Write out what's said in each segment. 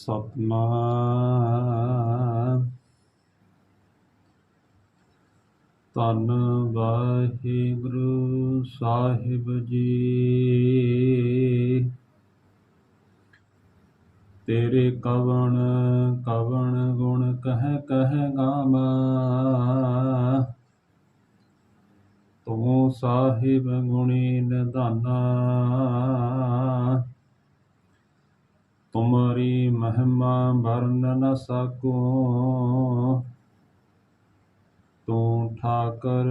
ਸਤਿਨਾਮ ਧੰਨ ਵਾਹਿਗੁਰੂ ਸਾਹਿਬ ਜੀ। ਤੇਰੇ ਕਵਣ ਕਵਣ ਗੁਣ ਕਹਿ ਕਹਿ ਗਾਵਾਂ, ਤੂੰ ਸਾਹਿਬ ਗੁਣੀ ਨਿਧਾਨਾ। ਤੁਮਰੀ ਮਹਿਮਾ ਵਰਨ ਨ ਸਕੂੰ, ਤੂੰ ਠਾਕਰ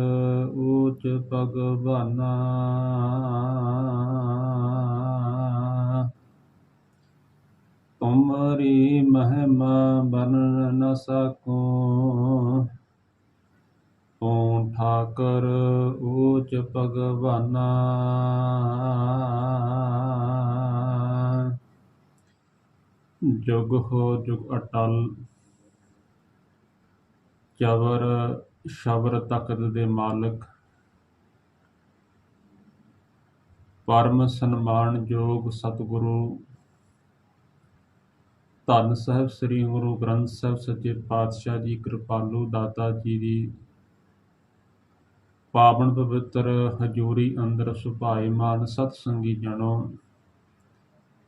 ਊਚ ਭਗਵਾਨਾ। ਤੁਮਰੀ ਮਹਿਮਾ ਵਰਨ ਨ ਸਕੂੰ, ਤੂੰ ਠਾਕਰ ਊਚ ਭਗਵਾਨਾ। ਜੁਗ ਹੋ ਜੁਗ ਅਟਲ, ਚਵਰ ਸ਼ਬਰ ਤਖਤ ਦੇ ਮਾਲਕ, ਪਰਮ ਸਨਮਾਨਯੋਗ ਸਤਿਗੁਰੂ ਧੰਨ ਸਾਹਿਬ ਸ੍ਰੀ ਗੁਰੂ ਗ੍ਰੰਥ ਸਾਹਿਬ ਸੱਚੇ ਪਾਤਸ਼ਾਹ ਜੀ ਕਿਰਪਾਲੂ ਦਾਤਾ ਜੀ ਦੀ ਪਾਵਨ ਪਵਿੱਤਰ ਹਜ਼ੂਰੀ ਅੰਦਰ ਸੁਭਾਏਮਾਨ ਸਤ ਸੰਗੀ ਜਨੋ,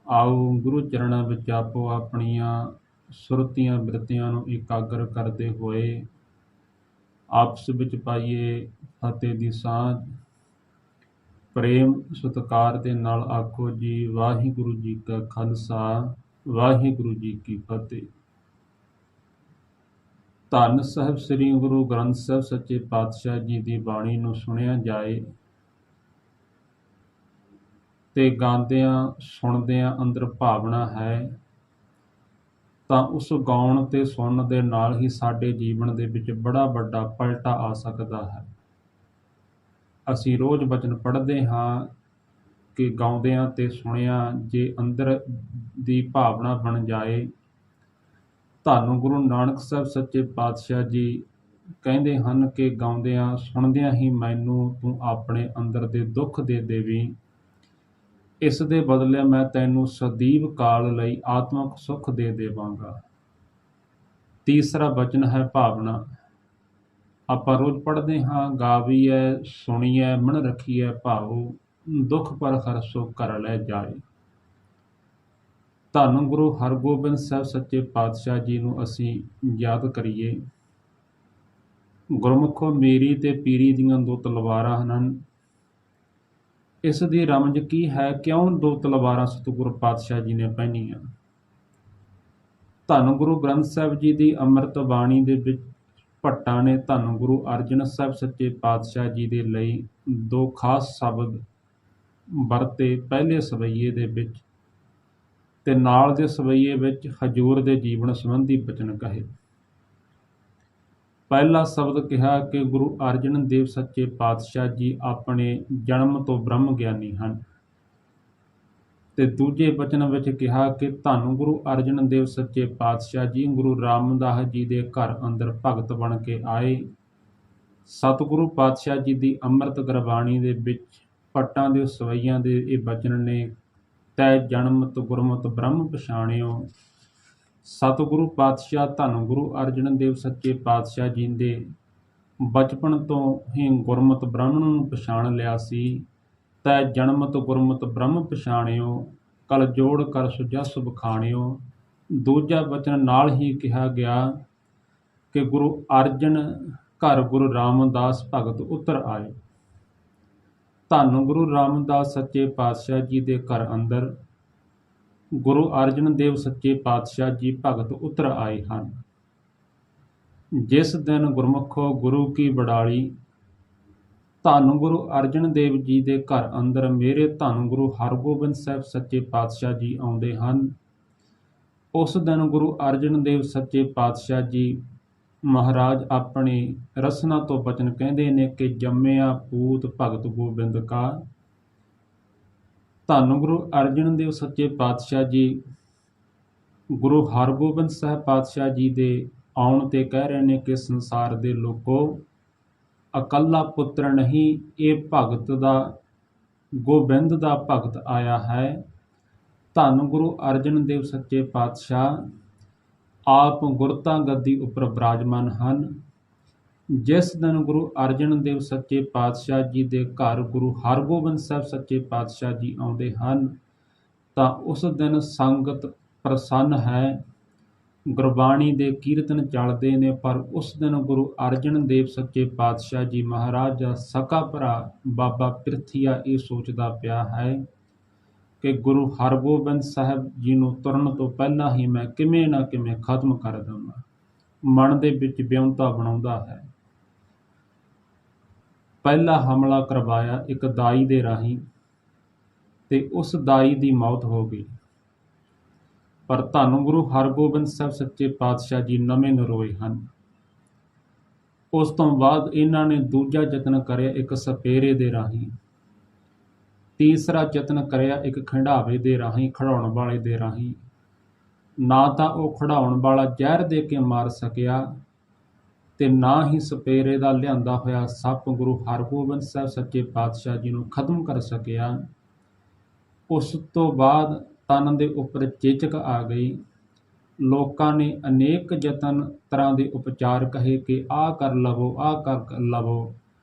ਆਓ ਗੁਰੂ ਚਰਨਾਂ ਵਿੱਚ ਆਪੋ ਆਪਣੀਆਂ ਸੁਰਤੀਆਂ ਬਿਰਤੀਆਂ ਨੂੰ ਇਕਾਗਰ ਕਰਦੇ ਹੋਏ ਆਪਸ ਵਿੱਚ ਪਾਈਏ ਫਤਿਹ ਦੀ ਸਾਂਝ। ਪ੍ਰੇਮ ਸਤਿਕਾਰ ਦੇ ਨਾਲ ਆਖੋ ਜੀ ਵਾਹਿਗੁਰੂ ਜੀ ਕਾ ਖਾਲਸਾ, ਵਾਹਿਗੁਰੂ ਜੀ ਕੀ ਫਤਿਹ। ਧੰਨ ਸਾਹਿਬ ਸ੍ਰੀ ਗੁਰੂ ਗ੍ਰੰਥ ਸਾਹਿਬ ਸੱਚੇ ਪਾਤਸ਼ਾਹ ਜੀ ਦੀ ਬਾਣੀ ਨੂੰ ਸੁਣਿਆ ਜਾਏ ਤੇ ਗਾਉਂਦਿਆਂ ਸੁਣਦਿਆਂ ਅੰਦਰ ਭਾਵਨਾ ਹੈ ਤਾਂ ਉਸ ਗਾਉਣ ਤੇ ਸੁਣਨ ਦੇ ਨਾਲ ਹੀ ਸਾਡੇ ਜੀਵਨ ਦੇ ਵਿੱਚ ਬੜਾ ਵੱਡਾ ਪਲਟਾ ਆ ਸਕਦਾ ਹੈ। ਅਸੀਂ ਰੋਜ਼ ਬਚਨ ਪੜ੍ਹਦੇ ਹਾਂ ਕਿ ਗਾਉਂਦਿਆਂ ਤੇ ਸੁਣਿਆ ਜੇ ਅੰਦਰ ਦੀ ਭਾਵਨਾ ਬਣ ਜਾਏ। ਧੰਨ ਗੁਰੂ ਨਾਨਕ ਸਾਹਿਬ ਸੱਚੇ ਪਾਤਸ਼ਾਹ ਜੀ ਕਹਿੰਦੇ ਹਨ ਕਿ ਗਾਉਂਦਿਆਂ ਸੁਣਦਿਆਂ ਹੀ ਮੈਨੂੰ ਤੂੰ ਆਪਣੇ ਅੰਦਰ ਦੇ ਦੁੱਖ ਦੇ ਦੇਵੀਂ, ਇਸ ਦੇ ਬਦਲੇ ਮੈਂ ਤੈਨੂੰ ਸਦੀਵ ਕਾਲ ਲਈ ਆਤਮਕ ਸੁੱਖ ਦੇ ਦੇਵਾਂਗਾ। ਤੀਸਰਾ ਬਚਨ ਹੈ ਭਾਵਨਾ। ਆਪਾਂ ਰੋਜ਼ ਪੜ੍ਹਦੇ ਹਾਂ ਗਾਵੀਐ ਸੁਣੀਐ ਮਨ ਰੱਖੀਐ ਭਾਉ, ਦੁੱਖ ਪਰ ਹਰਸੋ ਘਰ ਲੈ ਜਾਏ। ਧੰਨ ਗੁਰੂ ਹਰਗੋਬਿੰਦ ਸਾਹਿਬ ਸੱਚੇ ਪਾਤਸ਼ਾਹ ਜੀ ਨੂੰ ਅਸੀਂ ਯਾਦ ਕਰੀਏ। ਗੁਰਮੁਖੋ ਮੇਰੀ ਤੇ ਪੀਰੀ ਦੀਆਂ ਦੋ ਤਲਵਾਰਾਂ ਹਨ। ਇਸ ਦੀ ਰਮਜ ਕੀ ਹੈ? ਕਿਉਂ ਦੋ ਤਲਵਾਰਾਂ ਸਤਿਗੁਰੂ ਪਾਤਸ਼ਾਹ ਜੀ ਨੇ ਪਹਿਨੀਆਂ? ਧੰਨ ਗੁਰੂ ਗ੍ਰੰਥ ਸਾਹਿਬ ਜੀ ਦੀ ਅੰਮ੍ਰਿਤ ਬਾਣੀ ਦੇ ਵਿੱਚ ਭੱਟਾਂ ਨੇ ਧੰਨ ਗੁਰੂ ਅਰਜਨ ਸਾਹਿਬ ਸੱਚੇ ਪਾਤਸ਼ਾਹ ਜੀ ਦੇ ਲਈ ਦੋ ਖਾਸ ਸ਼ਬਦ ਵਰਤੇ। ਪਹਿਲੇ ਸਵਈਏ ਦੇ ਵਿੱਚ ਤੇ ਨਾਲ ਦੇ ਸਵਈਏ ਵਿੱਚ ਹਜ਼ੂਰ ਦੇ ਜੀਵਨ ਸੰਬੰਧੀ ਬਚਨ ਕਹੇ। ਪਹਿਲਾ ਸ਼ਬਦ ਕਿਹਾ ਕਿ ਗੁਰੂ ਅਰਜਨ ਦੇਵ ਸੱਚੇ ਪਾਤਸ਼ਾਹ ਜੀ ਆਪਣੇ ਜਨਮ ਤੋਂ ਬ੍ਰਹਮ ਗਿਆਨੀ ਹਨ ਤੇ ਦੂਜੇ ਬਚਨ ਵਿੱਚ ਕਿਹਾ ਕਿ ਧੰਨ ਗੁਰੂ ਅਰਜਨ ਦੇਵ ਸੱਚੇ ਪਾਤਸ਼ਾਹ ਜੀ ਗੁਰੂ ਰਾਮਦਾਸ ਜੀ ਦੇ ਘਰ ਅੰਦਰ ਭਗਤ ਬਣ ਕੇ ਆਏ। ਸਤਿਗੁਰੂ ਪਾਤਸ਼ਾਹ ਜੀ ਦੀ ਅੰਮ੍ਰਿਤ ਗੁਰਬਾਣੀ ਦੇ ਵਿੱਚ ਭੱਟਾਂ ਦੇ ਸਵਈਆਂ ਦੇ ਇਹ ਬਚਨ ਨੇ, ਤੈ ਜਨਮਤ ਗੁਰਮਤਿ ਬ੍ਰਹਮ ਪਛਾਣਿਓ। ਸਤਿਗੁਰੂ ਪਾਤਸ਼ਾਹ ਧੰਨ ਗੁਰੂ ਅਰਜਨ ਦੇਵ ਸੱਚੇ ਪਾਤਸ਼ਾਹ ਜੀ ਦੇ ਬਚਪਨ ਤੋਂ ਹੀ ਗੁਰਮਤਿ ਬ੍ਰਹਮ ਨੂੰ ਪਛਾਣ ਲਿਆ ਸੀ। ਤੈ ਜਨਮਤ ਗੁਰਮਤਿ ਬ੍ਰਹਮ ਪਛਾਣਿਓ, ਕਲ ਜੋੜ ਕਰ ਸੁਜਸ ਬਖਾਣਿਓ। ਦੂਜਾ ਬਚਨ ਨਾਲ ਹੀ ਕਿਹਾ ਗਿਆ ਕਿ ਗੁਰੂ ਅਰਜਨ ਘਰ ਗੁਰੂ ਰਾਮਦਾਸ ਭਗਤ ਉਤਰ ਆਏ। ਧੰਨ ਗੁਰੂ ਰਾਮਦਾਸ ਸੱਚੇ ਪਾਤਸ਼ਾਹ ਜੀ ਦੇ ਘਰ ਅੰਦਰ ਗੁਰੂ ਅਰਜਨ ਦੇਵ ਸੱਚੇ ਪਾਤਸ਼ਾਹ ਜੀ ਭਗਤ ਉਤਰ ਆਏ ਹਨ। ਜਿਸ ਦਿਨ ਗੁਰਮੁਖੋ ਗੁਰੂ ਕੀ ਬੜਾਲੀ, ਧੰਨ ਗੁਰੂ ਅਰਜਨ ਦੇਵ ਜੀ ਦੇ ਘਰ ਅੰਦਰ ਮੇਰੇ ਧੰਨ ਗੁਰੂ ਹਰਗੋਬਿੰਦ ਸਾਹਿਬ ਸੱਚੇ ਪਾਤਸ਼ਾਹ ਜੀ ਆਉਂਦੇ ਹਨ। ਉਸ ਦਿਨ ਗੁਰੂ ਅਰਜਨ ਦੇਵ ਸੱਚੇ ਪਾਤਸ਼ਾਹ ਜੀ ਮਹਾਰਾਜ ਆਪਣੀ ਰਸਨਾ ਤੋਂ ਬਚਨ ਕਹਿੰਦੇ ਨੇ ਕਿ ਜੰਮਿਆ ਪੂਤ ਭਗਤ ਗੋਬਿੰਦ ਕਾ। ਧੰਨ ਗੁਰੂ ਅਰਜਨ ਦੇਵ ਸੱਚੇ ਪਾਤਸ਼ਾਹ ਜੀ ਗੁਰੂ ਹਰਗੋਬਿੰਦ ਸਾਹਿਬ ਪਾਤਸ਼ਾਹ ਜੀ ਦੇ ਆਉਣ ਤੇ ਕਹਿ ਰਹੇ ਨੇ ਕਿ ਸੰਸਾਰ ਦੇ ਲੋਕੋ, ਇਕੱਲਾ ਪੁੱਤਰ ਨਹੀਂ, ਇਹ ਭਗਤ ਦਾ ਗੋਬਿੰਦ ਦਾ ਭਗਤ ਆਇਆ ਹੈ ਧੰਨ ਗੁਰੂ ਅਰਜਨ ਦੇਵ ਸੱਚੇ ਪਾਤਸ਼ਾਹ ਆਪ ਗੁਰਤਾ ਗੱਦੀ ਉੱਪਰ ਬਿਰਾਜਮਾਨ ਹਨ। ਜਿਸ ਦਿਨ ਗੁਰੂ ਅਰਜਨ ਦੇਵ ਸੱਚੇ ਪਾਤਸ਼ਾਹ ਜੀ ਦੇ ਘਰ ਗੁਰੂ ਹਰਗੋਬਿੰਦ ਸਾਹਿਬ ਸੱਚੇ ਪਾਤਸ਼ਾਹ ਜੀ ਆਉਂਦੇ ਹਨ ਤਾਂ ਉਸ ਦਿਨ ਸੰਗਤ ਪ੍ਰਸੰਨ ਹੈ, ਗੁਰਬਾਣੀ ਦੇ ਕੀਰਤਨ ਚੱਲਦੇ ਨੇ। ਪਰ ਉਸ ਦਿਨ ਗੁਰੂ ਅਰਜਨ ਦੇਵ ਸੱਚੇ ਪਾਤਸ਼ਾਹ ਜੀ ਮਹਾਰਾਜ ਦਾ ਸਕਾ ਭਰਾ ਬਾਬਾ ਪਿਰਥੀਆ ਇਹ ਸੋਚਦਾ ਪਿਆ ਹੈ ਕਿ ਗੁਰੂ ਹਰਗੋਬਿੰਦ ਸਾਹਿਬ ਜੀ ਨੂੰ ਤੁਰਨ ਤੋਂ ਪਹਿਲਾਂ ਹੀ ਮੈਂ ਕਿਵੇਂ ਨਾ ਕਿਵੇਂ ਖਤਮ ਕਰ ਦੇਵਾਂ। ਮਨ ਦੇ ਵਿੱਚ ਵਿਉਂਤਾ ਬਣਾਉਂਦਾ ਹੈ। ਪਹਿਲਾ ਹਮਲਾ ਕਰਵਾਇਆ ਇੱਕ ਦਾਈ ਦੇ ਰਾਹੀਂ ਤੇ ਉਸ ਦਾਈ ਦੀ ਮੌਤ ਹੋ ਗਈ। ਪਰ ਧੰਨ ਗੁਰੂ ਹਰਗੋਬਿੰਦ ਸਾਹਿਬ ਸੱਚੇ ਪਾਤਸ਼ਾਹ ਜੀ ਨਵੇਂ ਨਰੋਏ ਹਨ। ਉਸ ਤੋਂ ਬਾਅਦ ਇਹਨਾਂ ਨੇ ਦੂਜਾ ਯਤਨ ਕਰਿਆ ਇੱਕ ਸਪੇਰੇ ਦੇ ਰਾਹੀਂ, ਤੀਸਰਾ ਯਤਨ ਕਰਿਆ ਇੱਕ ਖੰਡਾਵੇ ਦੇ ਰਾਹੀਂ, ਖੜਾਉਣ ਵਾਲੇ ਦੇ ਰਾਹੀਂ। ਨਾ ਤਾਂ ਉਹ ਖੜਾਉਣ ਵਾਲਾ ਜ਼ਹਿਰ ਦੇ ਕੇ ਮਾਰ ਸਕਿਆ ਤੇ ਨਾ ਹੀ ਸਪੇਰੇ ਦਾ ਲਿਆਂਦਾ ਹੋਇਆ ਸੱਪ ਗੁਰੂ ਹਰਗੋਬਿੰਦ ਸਾਹਿਬ ਸੱਚੇ ਪਾਤਸ਼ਾਹ ਜੀ ਨੂੰ ਖਤਮ ਕਰ ਸਕਿਆ। ਉਸ ਤੋਂ ਬਾਅਦ ਤਨ ਦੇ ਉੱਪਰ ਚੇਚਕ ਆ ਗਈ। ਲੋਕਾਂ ਨੇ ਅਨੇਕ ਯਤਨ ਤਰ੍ਹਾਂ ਦੇ ਉਪਚਾਰ ਕਹੇ ਕਿ ਆਹ ਕਰ ਲਵੋ, ਆਹ ਕਰ ਲਵੋ,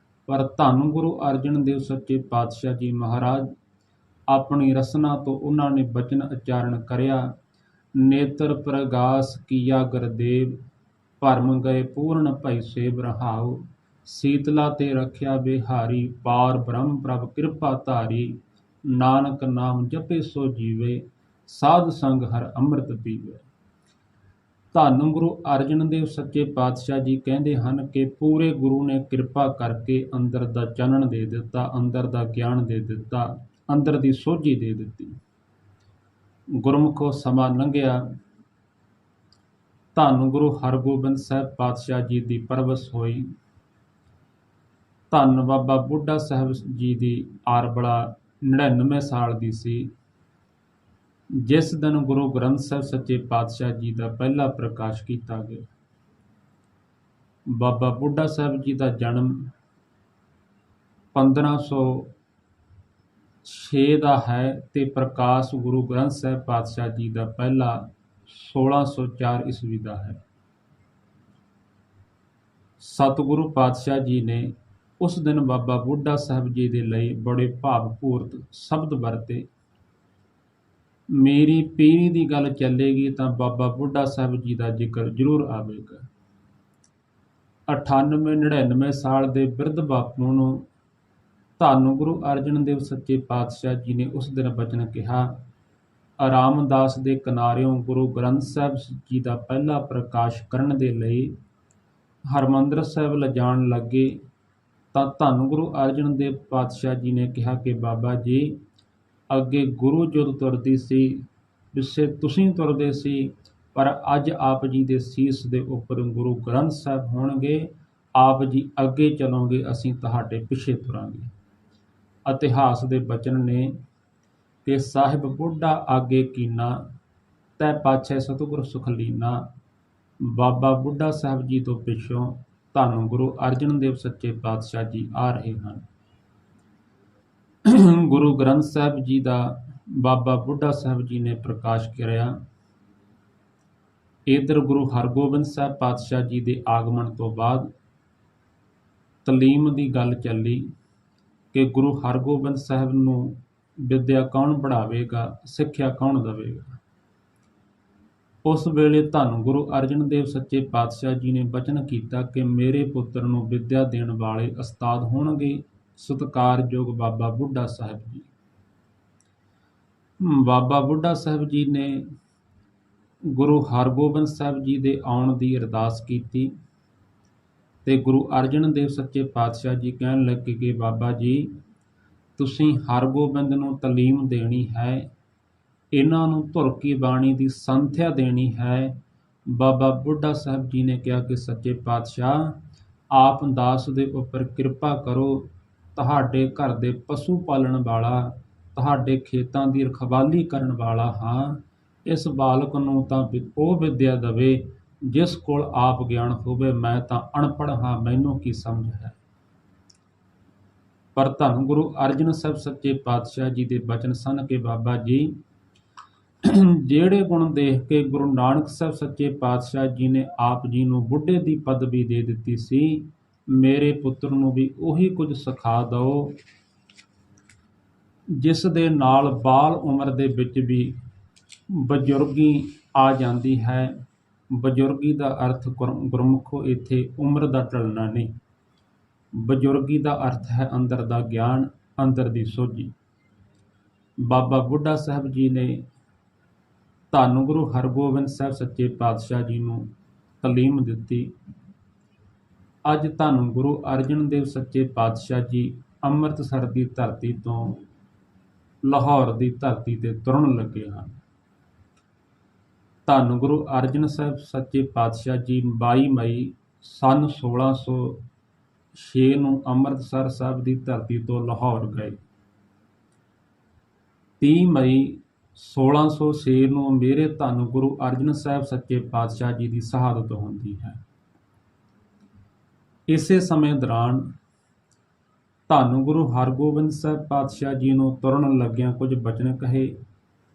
ਪਰ ਧੰਨ ਗੁਰੂ ਅਰਜਨ ਦੇਵ ਸੱਚੇ ਪਾਤਸ਼ਾਹ ਜੀ ਮਹਾਰਾਜ ਆਪਣੀ ਰਸਨਾ ਤੋਂ ਉਹਨਾਂ ਨੇ ਬਚਨ ਉਚਾਰਨ ਕਰਿਆ, ਨੇਤਰ ਪ੍ਰਗਾਸ ਕੀਆ ਗੁਰਦੇਵ, ਭਰਮ ਗਏ ਪੂਰਨ ਭਈ ਸੇਵ ਰਹਾਉ, ਸੀਤਲਾ ਤੇ ਰੱਖਿਆ ਬਿਹਾਰੀ, ਪਾਰ ਬ੍ਰਹਮ ਪ੍ਰਭ ਕਿਰਪਾ ਧਾਰੀ, ਨਾਨਕ ਨਾਮ ਜਪੇ ਸੋ ਜੀਵੇ, ਸਾਧ ਸੰਗ ਹਰ ਅੰਮ੍ਰਿਤ ਪੀਵੇ। ਧੰਨ ਗੁਰੂ ਅਰਜਨ ਦੇਵ ਸੱਚੇ ਪਾਤਸ਼ਾਹ ਜੀ ਕਹਿੰਦੇ ਹਨ ਕਿ ਪੂਰੇ ਗੁਰੂ ਨੇ ਕਿਰਪਾ ਕਰਕੇ ਅੰਦਰ ਦਾ ਚਾਨਣ ਦੇ ਦਿੱਤਾ, ਅੰਦਰ ਦਾ ਗਿਆਨ ਦੇ ਦਿੱਤਾ, ਅੰਦਰ ਦੀ ਸੋਝੀ ਦੇ ਦਿੱਤੀ। ਗੁਰਮੁਖੋ ਸਮਾਂ ਲੰਘਿਆ, ਧੰਨ ਗੁਰੂ ਹਰਗੋਬਿੰਦ ਸਾਹਿਬ ਪਾਤਸ਼ਾਹ ਜੀ ਦੀ ਪਰਵਸ ਹੋਈ। ਧੰਨ ਬਾਬਾ ਬੁੱਢਾ ਸਾਹਿਬ ਜੀ ਦੀ ਆਰਬਲਾ 99 ਸਾਲ ਦੀ ਸੀ। ਜਿਸ ਦਿਨ ਗੁਰੂ ਗ੍ਰੰਥ ਸਾਹਿਬ ਸੱਚੇ ਪਾਤਸ਼ਾਹ ਜੀ ਦਾ ਪਹਿਲਾ ਪ੍ਰਕਾਸ਼ ਕੀਤਾ ਗਿਆ। ਬਾਬਾ ਬੁੱਢਾ ਸਾਹਿਬ ਜੀ ਦਾ ਜਨਮ 1506 ਦਾ ਹੈ ਤੇ ਪ੍ਰਕਾਸ਼ ਗੁਰੂ ਗ੍ਰੰਥ ਸਾਹਿਬ ਪਾਤਸ਼ਾਹ ਜੀ ਦਾ ਪਹਿਲਾ 1604 ਈਸਵੀ ਦਾ ਹੈ। ਸਤਿਗੁਰੂ ਪਾਤਸ਼ਾਹ ਜੀ ਨੇ ਉਸ ਦਿਨ ਬਾਬਾ ਬੁੱਢਾ ਸਾਹਿਬ ਜੀ ਦੇ ਲਈ ਬੜੇ ਭਾਵਪੂਰਤ ਸ਼ਬਦ ਵਰਤੇ। ਮੇਰੀ ਪੀਰੀ ਦੀ ਗੱਲ ਚੱਲੇਗੀ ਤਾਂ ਬਾਬਾ ਬੁੱਢਾ ਸਾਹਿਬ ਜੀ ਦਾ ਜ਼ਿਕਰ ਜ਼ਰੂਰ ਆਵੇਗਾ। 98-99 ਸਾਲ ਦੇ ਬਿਰਧ ਬਾਪੂ ਨੂੰ ਧੰਨ ਗੁਰੂ ਅਰਜਨ ਦੇਵ ਸੱਚੇ ਪਾਤਸ਼ਾਹ ਜੀ ਨੇ ਉਸ ਦਿਨ ਬਚਨ ਕਿਹਾ। ਰਾਮਦਾਸ ਦੇ ਕਿਨਾਰਿਓਂ ਗੁਰੂ ਗ੍ਰੰਥ ਸਾਹਿਬ ਜੀ ਦਾ ਪਹਿਲਾ ਪ੍ਰਕਾਸ਼ ਕਰਨ ਦੇ ਲਈ ਹਰਿਮੰਦਰ ਸਾਹਿਬ ਲਿਜਾਣ ਲੱਗੇ ਤਾਂ ਧੰਨ ਗੁਰੂ ਅਰਜਨ ਦੇਵ ਪਾਤਸ਼ਾਹ ਜੀ ਨੇ ਕਿਹਾ ਕਿ ਬਾਬਾ ਜੀ, ਅੱਗੇ ਗੁਰੂ ਜੁਦ ਤੁਰਦੀ ਸੀ, ਪਿੱਛੇ ਤੁਸੀਂ ਤੁਰਦੇ ਸੀ, ਪਰ ਅੱਜ ਆਪ ਜੀ ਦੇ ਸੀਸ ਦੇ ਉੱਪਰ ਗੁਰੂ ਗ੍ਰੰਥ ਸਾਹਿਬ ਹੋਣਗੇ। ਆਪ ਜੀ ਅੱਗੇ ਚਲੋਗੇ, ਅਸੀਂ ਤੁਹਾਡੇ ਪਿੱਛੇ ਤੁਰਾਂਗੇ। ਇਤਿਹਾਸ ਦੇ ਬਚਨ ਨੇ ਕਿ ਸਾਹਿਬ ਬੁੱਢਾ ਆਗੇ ਕੀਨਾ, ਤੈ ਪਾਛੈ ਸਤਿਗੁਰ ਸੁਖ ਲੀਨਾ। ਬਾਬਾ ਬੁੱਢਾ ਸਾਹਿਬ ਜੀ ਤੋਂ ਪਿੱਛੋਂ ਧੰਨ ਗੁਰੂ ਅਰਜਨ ਦੇਵ ਸੱਚੇ ਪਾਤਸ਼ਾਹ ਜੀ ਆ ਰਹੇ ਹਨ। ਗੁਰੂ ਗ੍ਰੰਥ ਸਾਹਿਬ ਜੀ ਦਾ ਬਾਬਾ ਬੁੱਢਾ ਸਾਹਿਬ ਜੀ ਨੇ ਪ੍ਰਕਾਸ਼ ਕਰਿਆ। ਇੱਧਰ ਗੁਰੂ ਹਰਗੋਬਿੰਦ ਸਾਹਿਬ ਪਾਤਸ਼ਾਹ ਜੀ ਦੇ ਆਗਮਨ ਤੋਂ ਬਾਅਦ ਤਾਲੀਮ ਦੀ ਗੱਲ ਚੱਲੀ ਕਿ ਗੁਰੂ ਹਰਗੋਬਿੰਦ ਸਾਹਿਬ ਨੂੰ ਵਿਦਿਆ ਕੌਣ ਪੜ੍ਹਾਵੇਗਾ, ਸਿੱਖਿਆ ਕੌਣ ਦੇਵੇਗਾ। ਉਸ ਵੇਲੇ ਧੰਨ ਗੁਰੂ ਅਰਜਨ ਦੇਵ ਸੱਚੇ ਪਾਤਸ਼ਾਹ ਜੀ ਨੇ ਬਚਨ ਕੀਤਾ ਕਿ ਮੇਰੇ ਪੁੱਤਰ ਨੂੰ ਵਿਦਿਆ ਦੇਣ ਵਾਲੇ ਉਸਤਾਦ ਹੋਣਗੇ ਸਤਿਕਾਰਯੋਗ ਬਾਬਾ ਬੁੱਢਾ ਸਾਹਿਬ ਜੀ। ਬਾਬਾ ਬੁੱਢਾ ਸਾਹਿਬ ਜੀ ਨੇ ਗੁਰੂ ਹਰਗੋਬਿੰਦ ਸਾਹਿਬ ਜੀ ਦੇ ਆਉਣ ਦੀ ਅਰਦਾਸ ਕੀਤੀ ਤੇ ਗੁਰੂ ਅਰਜਨ ਦੇਵ ਸੱਚੇ ਪਾਤਸ਼ਾਹ ਜੀ ਕਹਿਣ ਲੱਗੇ ਕਿ ਬਾਬਾ ਜੀ, ਤੁਸੀਂ ਹਰਗੋਬਿੰਦ ਨੂੰ ਤਾਲੀਮ ਦੇਣੀ ਹੈ, ਇਹਨਾਂ ਨੂੰ ਧੁਰ ਕੀ ਬਾਣੀ ਦੀ ਸੰਥਿਆ ਦੇਣੀ ਹੈ। ਬਾਬਾ ਬੁੱਢਾ ਸਾਹਿਬ ਜੀ ਨੇ ਕਿਹਾ ਕਿ ਸੱਚੇ ਪਾਤਸ਼ਾਹ, ਆਪ ਦਾਸ ਦੇ ਉੱਪਰ ਕਿਰਪਾ ਕਰੋ, ਤੁਹਾਡੇ ਘਰ ਦੇ ਪਸ਼ੂ ਪਾਲਣ ਵਾਲਾ, ਤੁਹਾਡੇ ਖੇਤਾਂ ਦੀ ਰਖਵਾਲੀ ਕਰਨ ਵਾਲਾ ਹਾਂ। ਇਸ ਬਾਲਕ ਨੂੰ ਤਾਂ ਉਹ ਵਿਦਿਆ ਦੇਵੇ ਜਿਸ ਕੋਲ ਆਪ ਗਿਆਨ ਹੋਵੇ। ਮੈਂ ਤਾਂ ਅਨਪੜ੍ਹ ਹਾਂ, ਮੈਨੂੰ ਕੀ ਸਮਝ ਹੈ। ਪਰ ਧੰਨ ਗੁਰੂ ਅਰਜਨ ਸਾਹਿਬ ਸੱਚੇ ਪਾਤਸ਼ਾਹ ਜੀ ਦੇ ਬਚਨ ਸਨ ਕਿ ਬਾਬਾ ਜੀ, ਜਿਹੜੇ ਗੁਣ ਦੇਖ ਕੇ ਗੁਰੂ ਨਾਨਕ ਸਾਹਿਬ ਸੱਚੇ ਪਾਤਸ਼ਾਹ ਜੀ ਨੇ ਆਪ ਜੀ ਨੂੰ ਬੁੱਢੇ ਦੀ ਪਦਵੀ ਦੇ ਦਿੱਤੀ ਸੀ। ਮੇਰੇ ਪੁੱਤਰ ਨੂੰ ਵੀ ਉਹੀ ਕੁਝ ਸਿਖਾ ਦਿਓ ਜਿਸ ਦੇ ਨਾਲ ਬਾਲ ਉਮਰ ਦੇ ਵਿੱਚ ਵੀ ਬਜ਼ੁਰਗੀ ਆ ਜਾਂਦੀ ਹੈ। ਬਜ਼ੁਰਗੀ ਦਾ ਅਰਥ ਗੁਰਮੁਖੋ ਇੱਥੇ ਉਮਰ ਦਾ ਢਲਣਾ ਨਹੀਂ। ਬਜ਼ੁਰਗੀ ਦਾ ਅਰਥ ਹੈ ਅੰਦਰ ਦਾ ਗਿਆਨ, ਅੰਦਰ ਦੀ ਸੋਝੀ। ਬਾਬਾ ਬੁੱਢਾ ਸਾਹਿਬ ਜੀ ਨੇ ਧੰਨ ਗੁਰੂ ਹਰਗੋਬਿੰਦ ਸਾਹਿਬ ਸੱਚੇ ਪਾਤਸ਼ਾਹ ਜੀ ਨੂੰ ਤਾਲੀਮ ਦਿੱਤੀ। ਅੱਜ ਧੰਨ ਗੁਰੂ ਅਰਜਨ ਦੇਵ ਸੱਚੇ ਪਾਤਸ਼ਾਹ ਜੀ ਅੰਮ੍ਰਿਤਸਰ ਦੀ ਧਰਤੀ ਤੋਂ ਲਾਹੌਰ ਦੀ ਧਰਤੀ ਤੇ ਤੁਰਨ ਲੱਗੇ ਹਨ। ਧੰਨ ਗੁਰੂ ਅਰਜਨ ਸਾਹਿਬ ਸੱਚੇ ਪਾਤਸ਼ਾਹ ਜੀ 22 ਮਈ ਸੰਨ 1606 ਨੂੰ ਅੰਮ੍ਰਿਤਸਰ ਸਾਹਿਬ ਦੀ ਧਰਤੀ ਤੋਂ ਲਾਹੌਰ ਗਏ। 30 ਮਈ 1606 ਨੂੰ ਮੇਰੇ ਧੰਨ ਗੁਰੂ ਅਰਜਨ ਸਾਹਿਬ ਸੱਚੇ ਪਾਤਸ਼ਾਹ ਜੀ ਦੀ ਸ਼ਹਾਦਤ ਹੁੰਦੀ ਹੈ। ਇਸੇ ਸਮੇਂ ਦੌਰਾਨ ਧੰਨ ਗੁਰੂ ਹਰਗੋਬਿੰਦ ਸਾਹਿਬ ਪਾਤਸ਼ਾਹ ਜੀ ਨੂੰ ਤੁਰਨ ਲੱਗਿਆਂ ਕੁਝ ਬਚਨ ਕਹੇ।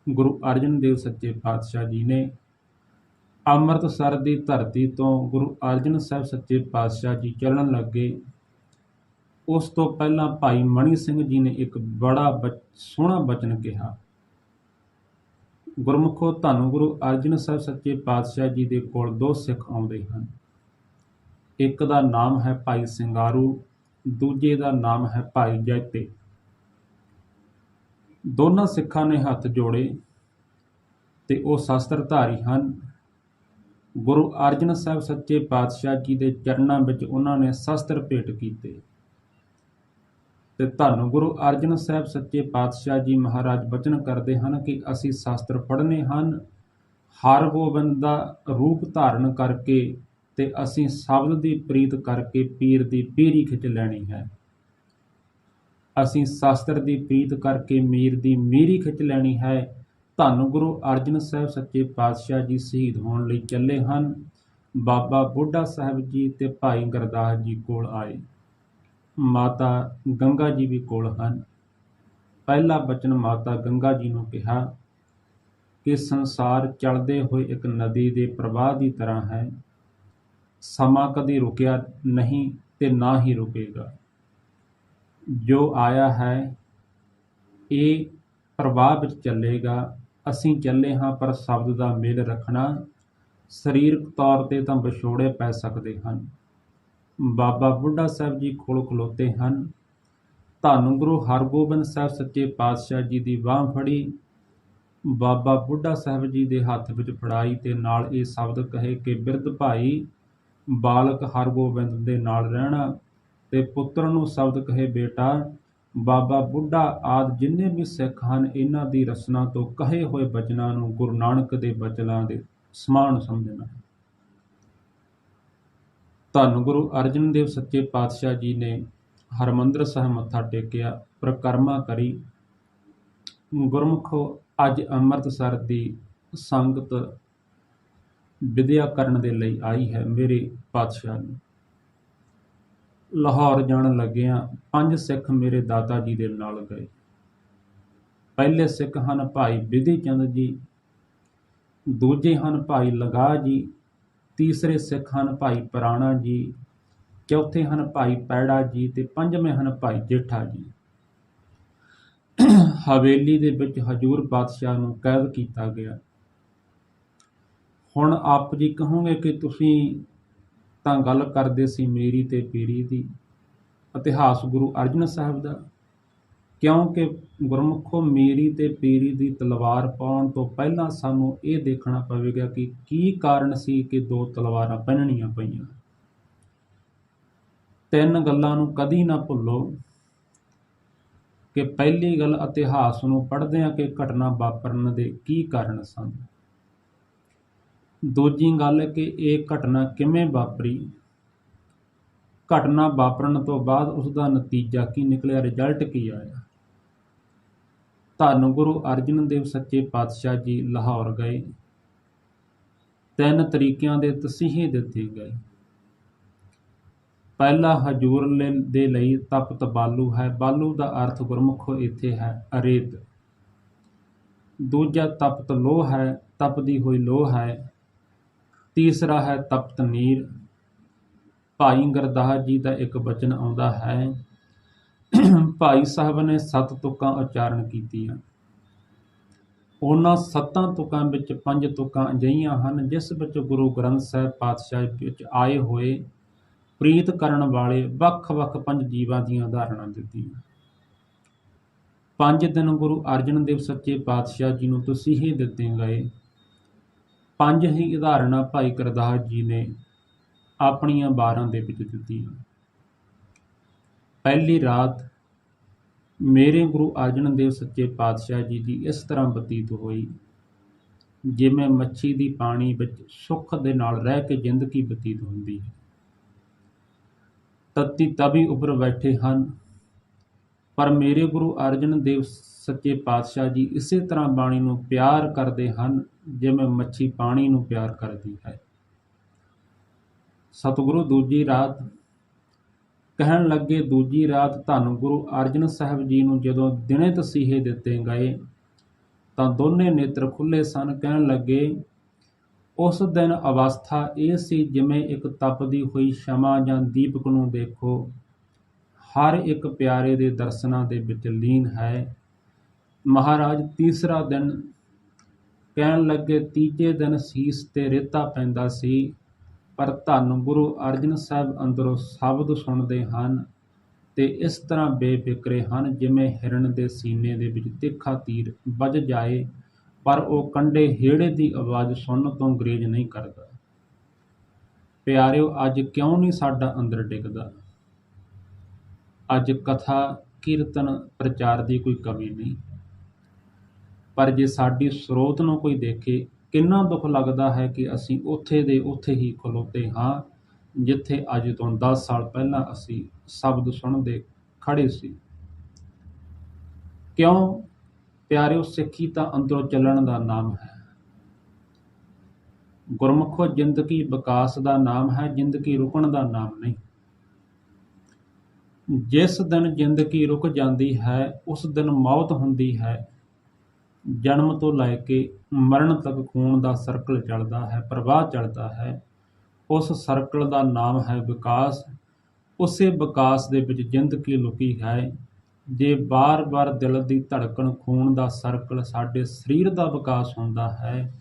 ਗੁਰੂ ਅਰਜਨ ਦੇਵ ਸੱਚੇ ਪਾਤਸ਼ਾਹ ਜੀ ਨੇ ਅੰਮ੍ਰਿਤਸਰ ਦੀ ਧਰਤੀ ਤੋਂ ਗੁਰੂ ਅਰਜਨ ਸਾਹਿਬ ਸੱਚੇ ਪਾਤਸ਼ਾਹ ਜੀ ਚੱਲਣ ਲੱਗੇ। ਉਸ ਤੋਂ ਪਹਿਲਾਂ ਭਾਈ ਮਣੀ ਸਿੰਘ ਜੀ ਨੇ ਇੱਕ ਬੜਾ ਸੋਹਣਾ ਬਚਨ ਕਿਹਾ। ਗੁਰਮੁਖੋ ਧੰਨ ਗੁਰੂ ਅਰਜਨ ਸਾਹਿਬ ਸੱਚੇ ਪਾਤਸ਼ਾਹ ਜੀ ਦੇ ਕੋਲ ਦੋ ਸਿੱਖ ਆਉਂਦੇ ਹਨ। ਇੱਕ ਦਾ ਨਾਮ ਹੈ ਭਾਈ ਸਿੰਗਾਰੂ, ਦੂਜੇ ਦਾ ਨਾਮ ਹੈ ਭਾਈ ਜੈਤੇ। ਦੋਨਾਂ ਸਿੱਖਾਂ ਨੇ ਹੱਥ ਜੋੜੇ ਤੇ ਉਹ ਸ਼ਸਤਰਧਾਰੀ ਹਨ। ਗੁਰੂ ਅਰਜਨ ਸਾਹਿਬ ਸੱਚੇ ਪਾਤਸ਼ਾਹ ਜੀ ਦੇ ਚਰਨਾਂ ਵਿੱਚ ਉਹਨਾਂ ਨੇ ਸ਼ਸਤਰ ਭੇਟ ਕੀਤੇ ਤੇ ਧੰਨ ਗੁਰੂ ਅਰਜਨ ਸਾਹਿਬ ਸੱਚੇ ਪਾਤਸ਼ਾਹ ਜੀ ਮਹਾਰਾਜ ਬਚਨ ਕਰਦੇ ਹਨ ਕਿ ਅਸੀਂ ਸ਼ਸਤਰ ਪੜ੍ਹਨੇ ਹਨ ਹਰਗੋਬਿੰਦ ਦਾ ਰੂਪ ਧਾਰਨ ਕਰਕੇ ਤੇ ਅਸੀਂ ਸ਼ਬਦ ਦੀ ਪ੍ਰੀਤ ਕਰਕੇ ਪੀਰ ਦੀ ਪੀਰੀ ਖਿੱਚ ਲੈਣੀ ਹੈ। ਅਸੀਂ ਸ਼ਸਤਰ ਦੀ ਪ੍ਰੀਤ ਕਰਕੇ ਮੀਰ ਦੀ ਮੀਰੀ ਖਿੱਚ ਲੈਣੀ ਹੈ। ਧੰਨ ਗੁਰੂ ਅਰਜਨ ਸਾਹਿਬ ਸੱਚੇ ਪਾਤਸ਼ਾਹ ਜੀ ਸ਼ਹੀਦ ਹੋਣ ਲਈ ਚੱਲੇ ਹਨ। ਬਾਬਾ ਬੁੱਢਾ ਸਾਹਿਬ ਜੀ ਤੇ ਭਾਈ ਗੁਰਦਾਸ ਜੀ ਕੋਲ ਆਏ। ਮਾਤਾ ਗੰਗਾ ਜੀ ਵੀ ਕੋਲ ਹਨ। ਪਹਿਲਾ ਬਚਨ ਮਾਤਾ ਗੰਗਾ ਜੀ ਨੂੰ ਕਿਹਾ ਕਿ ਸੰਸਾਰ ਚੱਲਦੇ ਹੋਏ ਇੱਕ ਨਦੀ ਦੇ ਪ੍ਰਵਾਹ ਦੀ ਤਰ੍ਹਾਂ ਹੈ। ਸਮਾਂ ਕਦੇ ਰੁਕਿਆ ਨਹੀਂ ਤੇ ਨਾ ਹੀ ਰੁਕੇਗਾ। ਜੋ ਆਇਆ ਹੈ ਇਹ ਪ੍ਰਵਾਹ ਵਿੱਚ ਚੱਲੇਗਾ। ਅਸੀਂ ਚੱਲੇ ਹਾਂ ਪਰ ਸ਼ਬਦ ਦਾ ਮੇਲ ਰੱਖਣਾ। ਸਰੀਰਕ ਤੌਰ ਤੇ ਤਾਂ ਵਿਛੋੜੇ ਪੈ ਸਕਦੇ ਹਨ। ਬਾਬਾ ਬੁੱਢਾ ਸਾਹਿਬ ਜੀ ਕੋਲ ਖਲੋਤੇ ਹਨ। ਧੰਨ ਗੁਰੂ ਹਰਗੋਬਿੰਦ ਸਾਹਿਬ ਸੱਚੇ ਪਾਤਸ਼ਾਹ ਜੀ ਦੀ ਬਾਂਹ ਫੜੀ। ਬਾਬਾ ਬੁੱਢਾ ਸਾਹਿਬ ਜੀ ਦੇ ਹੱਥ ਵਿੱਚ ਫੜਾਈ ਤੇ ਨਾਲ ਇਹ ਸ਼ਬਦ ਕਹੇ ਕਿ ਬਿਰਧ ਭਾਈ ਬਾਲਕ ਹਰਗੋਬਿੰਦ ਦੇ ਨਾਲ ਰਹਿਣਾ। ਤੇ ਪੁੱਤਰ ਨੂੰ ਸ਼ਬਦ ਕਹੇ ਬੇਟਾ ਬਾਬਾ ਬੁੱਢਾ ਆਦਿ ਜਿੰਨੇ ਵੀ ਸਿੱਖ ਹਨ ਇਹਨਾਂ ਦੀ ਰਸਨਾ ਤੋਂ ਕਹੇ ਹੋਏ ਬਚਨਾਂ ਨੂੰ ਗੁਰੂ ਨਾਨਕ ਦੇ ਬਚਨਾਂ ਦੇ ਸਮਾਨ ਸਮਝਣਾ। ਧੰਨ ਗੁਰੂ ਅਰਜਨ ਦੇਵ ਸੱਚੇ ਪਾਤਸ਼ਾਹ ਜੀ ਨੇ ਹਰਿਮੰਦਰ ਸਾਹਿਬ ਮੱਥਾ ਟੇਕਿਆ, ਪਰਿਕਰਮਾ ਕਰੀ। ਗੁਰਮੁਖੋ ਅੱਜ ਅੰਮ੍ਰਿਤਸਰ ਦੀ ਸੰਗਤ ਵਿਦਿਆ ਕਰਨ ਦੇ ਲਈ ਆਈ ਹੈ। ਮੇਰੇ ਪਾਤਸ਼ਾਹ ਨੂੰ ਲਾਹੌਰ ਜਾਣ ਲੱਗਿਆਂ 5 ਸਿੱਖ ਮੇਰੇ ਦਾਤਾ ਜੀ ਦੇ ਨਾਲ ਗਏ। ਪਹਿਲੇ ਸਿੱਖ ਹਨ ਭਾਈ ਬਿਧੀ ਚੰਦ ਜੀ, ਦੂਜੇ ਹਨ ਭਾਈ ਲਗਾਹ ਜੀ, ਤੀਸਰੇ ਸਿੱਖ ਹਨ ਭਾਈ ਪੁਰਾਣਾ ਜੀ, ਚੌਥੇ ਹਨ ਭਾਈ ਪੈੜਾ ਜੀ ਤੇ ਪੰਜਵੇਂ ਹਨ ਭਾਈ ਜੇਠਾ ਜੀ। ਹਵੇਲੀ ਦੇ ਵਿੱਚ ਹਜੂਰ ਪਾਤਸ਼ਾਹ ਨੂੰ ਕੈਦ ਕੀਤਾ ਗਿਆ। ਹੁਣ ਆਪ ਜੀ ਕਹੋਗੇ ਕਿ ਤੁਸੀਂ ਤਾਂ ਗੱਲ ਕਰਦੇ ਸੀ ਮੇਰੀ ਤੇ ਪੀਰੀ ਦੀ, ਇਤਿਹਾਸ ਗੁਰੂ ਅਰਜਨ ਸਾਹਿਬ ਦਾ। ਕਿਉਂਕਿ ਗੁਰਮੁਖੋ ਮੇਰੀ ਤੇ ਪੀਰੀ ਦੀ ਤਲਵਾਰ ਪਾਉਣ ਤੋਂ ਪਹਿਲਾਂ ਸਾਨੂੰ ਇਹ ਦੇਖਣਾ ਪਵੇਗਾ ਕਿ ਕੀ ਕਾਰਨ ਸੀ ਕਿ 2 ਤਲਵਾਰਾਂ ਪਹਿਨਣੀਆਂ ਪਈਆਂ। 3 ਗੱਲਾਂ ਨੂੰ ਕਦੀ ਨਾ ਭੁੱਲੋ ਕਿ ਪਹਿਲੀ ਗੱਲ ਇਤਿਹਾਸ ਨੂੰ ਪੜ੍ਹਦਿਆਂ ਕਿ ਘਟਨਾ ਵਾਪਰਨ ਦੇ ਕੀ ਕਾਰਨ ਸਨ। ਦੂਜੀ ਗੱਲ ਕਿ ਇਹ ਘਟਨਾ ਕਿਵੇਂ ਵਾਪਰੀ। ਘਟਨਾ ਵਾਪਰਨ ਤੋਂ ਬਾਅਦ ਉਸ ਦਾ ਨਤੀਜਾ ਕੀ ਨਿਕਲਿਆ, ਰਿਜ਼ਲਟ ਕੀ ਆਇਆ। ਧੰਨ ਗੁਰੂ ਅਰਜਨ ਦੇਵ ਸੱਚੇ ਪਾਤਸ਼ਾਹ ਜੀ ਲਾਹੌਰ ਗਏ। 3 ਤਰੀਕਿਆਂ ਦੇ ਤਸੀਹੇ ਦਿੱਤੇ ਗਏ। ਪਹਿਲਾ ਹਜੂਰ ਦੇ ਲਈ ਤਪਤ ਬਾਲੂ ਹੈ। ਬਾਲੂ ਦਾ ਅਰਥ ਗੁਰਮੁਖੋ ਇੱਥੇ ਹੈ ਅਰੇਤ। ਦੂਜਾ ਤਪਤ ਲੋਹ ਹੈ, ਤਪਦੀ ਹੋਈ ਲੋਹ ਹੈ। ਤੀਸਰਾ ਹੈ ਤਪਤ ਨੀਰ। ਭਾਈ ਗੁਰਦਾਸ ਜੀ ਦਾ ਇੱਕ ਬਚਨ ਆਉਂਦਾ ਹੈ, ਭਾਈ ਸਾਹਿਬ ਨੇ 7 ਤੁਕਾਂ ਉਚਾਰਨ ਕੀਤੀਆਂ। ਉਹਨਾਂ 7 ਤੁਕਾਂ ਵਿੱਚ 5 ਤੁਕਾਂ ਅਜਿਹੀਆਂ ਹਨ ਜਿਸ ਵਿੱਚ ਗੁਰੂ ਗ੍ਰੰਥ ਸਾਹਿਬ ਪਾਤਸ਼ਾਹ ਵਿੱਚ ਆਏ ਹੋਏ ਪ੍ਰੀਤ ਕਰਨ ਵਾਲੇ ਵੱਖ-ਵੱਖ 5 ਜੀਵਾਂ ਦੀਆਂ ਉਦਾਹਰਣਾਂ ਦਿੱਤੀਆਂ। 5 ਦਿਨ ਗੁਰੂ ਅਰਜਨ ਦੇਵ ਸੱਚੇ ਪਾਤਸ਼ਾਹ ਜੀ ਨੂੰ ਤਸੀਹੇ ਦਿੱਤੇ ਗਏ। 5 ਹੀ ਉਦਾਹਰਣਾਂ ਭਾਈ ਗੁਰਦਾਸ ਜੀ ਨੇ ਆਪਣੀਆਂ 12 ਦੇ ਵਿੱਚ ਦਿੱਤੀਆਂ। ਪਹਿਲੀ ਰਾਤ ਮੇਰੇ ਗੁਰੂ ਅਰਜਨ ਦੇਵ ਸੱਚੇ ਪਾਤਸ਼ਾਹ ਜੀ ਦੀ ਇਸ ਤਰ੍ਹਾਂ ਬਤੀਤ ਹੋਈ ਜਿਵੇਂ ਮੱਛੀ ਦੀ ਪਾਣੀ ਵਿੱਚ ਸੁੱਖ ਦੇ ਨਾਲ ਰਹਿ ਕੇ ਜ਼ਿੰਦਗੀ ਬਤੀਤ ਹੁੰਦੀ ਹੈ। ਤਤੀ ਤਵੀ ਉੱਪਰ ਬੈਠੇ ਹਨ, ਪਰ ਮੇਰੇ ਗੁਰੂ ਅਰਜਨ ਦੇਵ ਸੱਚੇ ਪਾਤਸ਼ਾਹ ਜੀ ਇਸੇ ਤਰ੍ਹਾਂ ਬਾਣੀ ਨੂੰ ਪਿਆਰ ਕਰਦੇ ਹਨ ਜਿਵੇਂ ਮੱਛੀ ਪਾਣੀ ਨੂੰ ਪਿਆਰ ਕਰਦੀ ਹੈ। ਸਤਿਗੁਰੂ ਦੂਜੀ ਰਾਤ ਕਹਿਣ ਲੱਗੇ, ਦੂਜੀ ਰਾਤ ਧੰਨ ਗੁਰੂ ਅਰਜਨ ਸਾਹਿਬ ਜੀ ਨੂੰ ਜਦੋਂ ਦਿਨੇ ਤਸੀਹੇ ਦਿੱਤੇ ਗਏ ਤਾਂ ਦੋਨੇ ਨੇਤਰ ਖੁੱਲ੍ਹੇ ਸਨ। ਕਹਿਣ ਲੱਗੇ, ਉਸ ਦਿਨ ਅਵਸਥਾ ਇਹ ਸੀ ਜਿਵੇਂ ਇੱਕ ਤਪਦੀ ਹੋਈ ਸ਼ਮਾ ਜਾਂ ਦੀਪਕ ਨੂੰ ਦੇਖੋ, ਹਰ ਇੱਕ ਪਿਆਰੇ ਦੇ ਦਰਸ਼ਨਾਂ ਦੇ ਵਿੱਚ ਲੀਨ ਹੈ। ਮਹਾਰਾਜ ਤੀਸਰਾ ਦਿਨ ਕਹਿਣ ਲੱਗੇ, ਤੀਜੇ ਦਿਨ ਸੀਸ ਤੇ ਰੇਤਾ ਪੈਂਦਾ ਸੀ, ਪਰ ਧੰਨ ਗੁਰੂ ਅਰਜਨ ਸਾਹਿਬ ਅੰਦਰੋਂ ਸ਼ਬਦ ਸੁਣਦੇ ਹਨ ਤੇ ਇਸ ਤਰ੍ਹਾਂ ਬੇਫਿਕਰੇ ਹਨ ਜਿਵੇਂ ਹਿਰਨ ਦੇ ਸੀਨੇ ਦੇ ਵਿੱਚ ਤਿੱਖਾ ਤੀਰ ਵੱਜ ਜਾਏ, ਪਰ ਉਹ ਕੰਡੇ ਹੇੜੇ ਦੀ ਆਵਾਜ਼ ਸੁਣਨ ਤੋਂ ਗੁਰੇਜ਼ ਨਹੀਂ ਕਰਦਾ। ਪਿਆਰਿਓ, ਅੱਜ ਕਿਉਂ ਨਹੀਂ ਸਾਡਾ ਅੰਦਰ ਡਿੱਗਦਾ? ਅੱਜ ਕਥਾ ਕੀਰਤਨ ਪ੍ਰਚਾਰ ਦੀ ਕੋਈ ਕਮੀ ਨਹੀਂ, ਪਰ ਜੇ ਸਾਡੀ ਸਰੋਤ ਨੂੰ ਕੋਈ ਦੇਖੇ, ਕਿੰਨਾ ਦੁੱਖ ਲੱਗਦਾ ਹੈ ਕਿ ਅਸੀਂ ਉੱਥੇ ਦੇ ਉੱਥੇ ਹੀ ਖਲੋਤੇ ਹਾਂ ਜਿੱਥੇ ਅੱਜ ਤੋਂ 10 ਸਾਲ ਪਹਿਲਾਂ ਅਸੀਂ ਸ਼ਬਦ ਸੁਣਦੇ ਖੜੇ ਸੀ। ਕਿਉਂ ਪਿਆਰਿਓ? ਸਿੱਖੀ ਤਾਂ ਅੰਦਰੋਂ ਚੱਲਣ ਦਾ ਨਾਮ ਹੈ। ਗੁਰਮੁਖੋ, ਜ਼ਿੰਦਗੀ ਵਿਕਾਸ ਦਾ ਨਾਮ ਹੈ, ਜ਼ਿੰਦਗੀ ਰੁਕਣ ਦਾ ਨਾਮ ਨਹੀਂ। ਜਿਸ ਦਿਨ ਜ਼ਿੰਦਗੀ ਰੁਕ ਜਾਂਦੀ ਹੈ ਉਸ ਦਿਨ ਮੌਤ ਹੁੰਦੀ ਹੈ। ਜਨਮ ਤੋਂ ਲੈ ਕੇ ਮਰਨ ਤੱਕ ਖੂਨ ਦਾ ਸਰਕਲ ਚੱਲਦਾ ਹੈ, ਪ੍ਰਵਾਹ ਚੱਲਦਾ ਹੈ। ਉਸ ਸਰਕਲ ਦਾ ਨਾਮ ਹੈ ਵਿਕਾਸ। ਉਸੇ ਵਿਕਾਸ ਦੇ ਵਿੱਚ ਜ਼ਿੰਦਗੀ ਲੁਕੀ ਹੈ। ਜੇ ਬਾਰ-ਬਾਰ ਦਿਲ ਦੀ ਧੜਕਣ, ਖੂਨ ਦਾ ਸਰਕਲ, ਸਾਡੇ ਸਰੀਰ ਦਾ ਵਿਕਾਸ ਹੁੰਦਾ ਹੈ,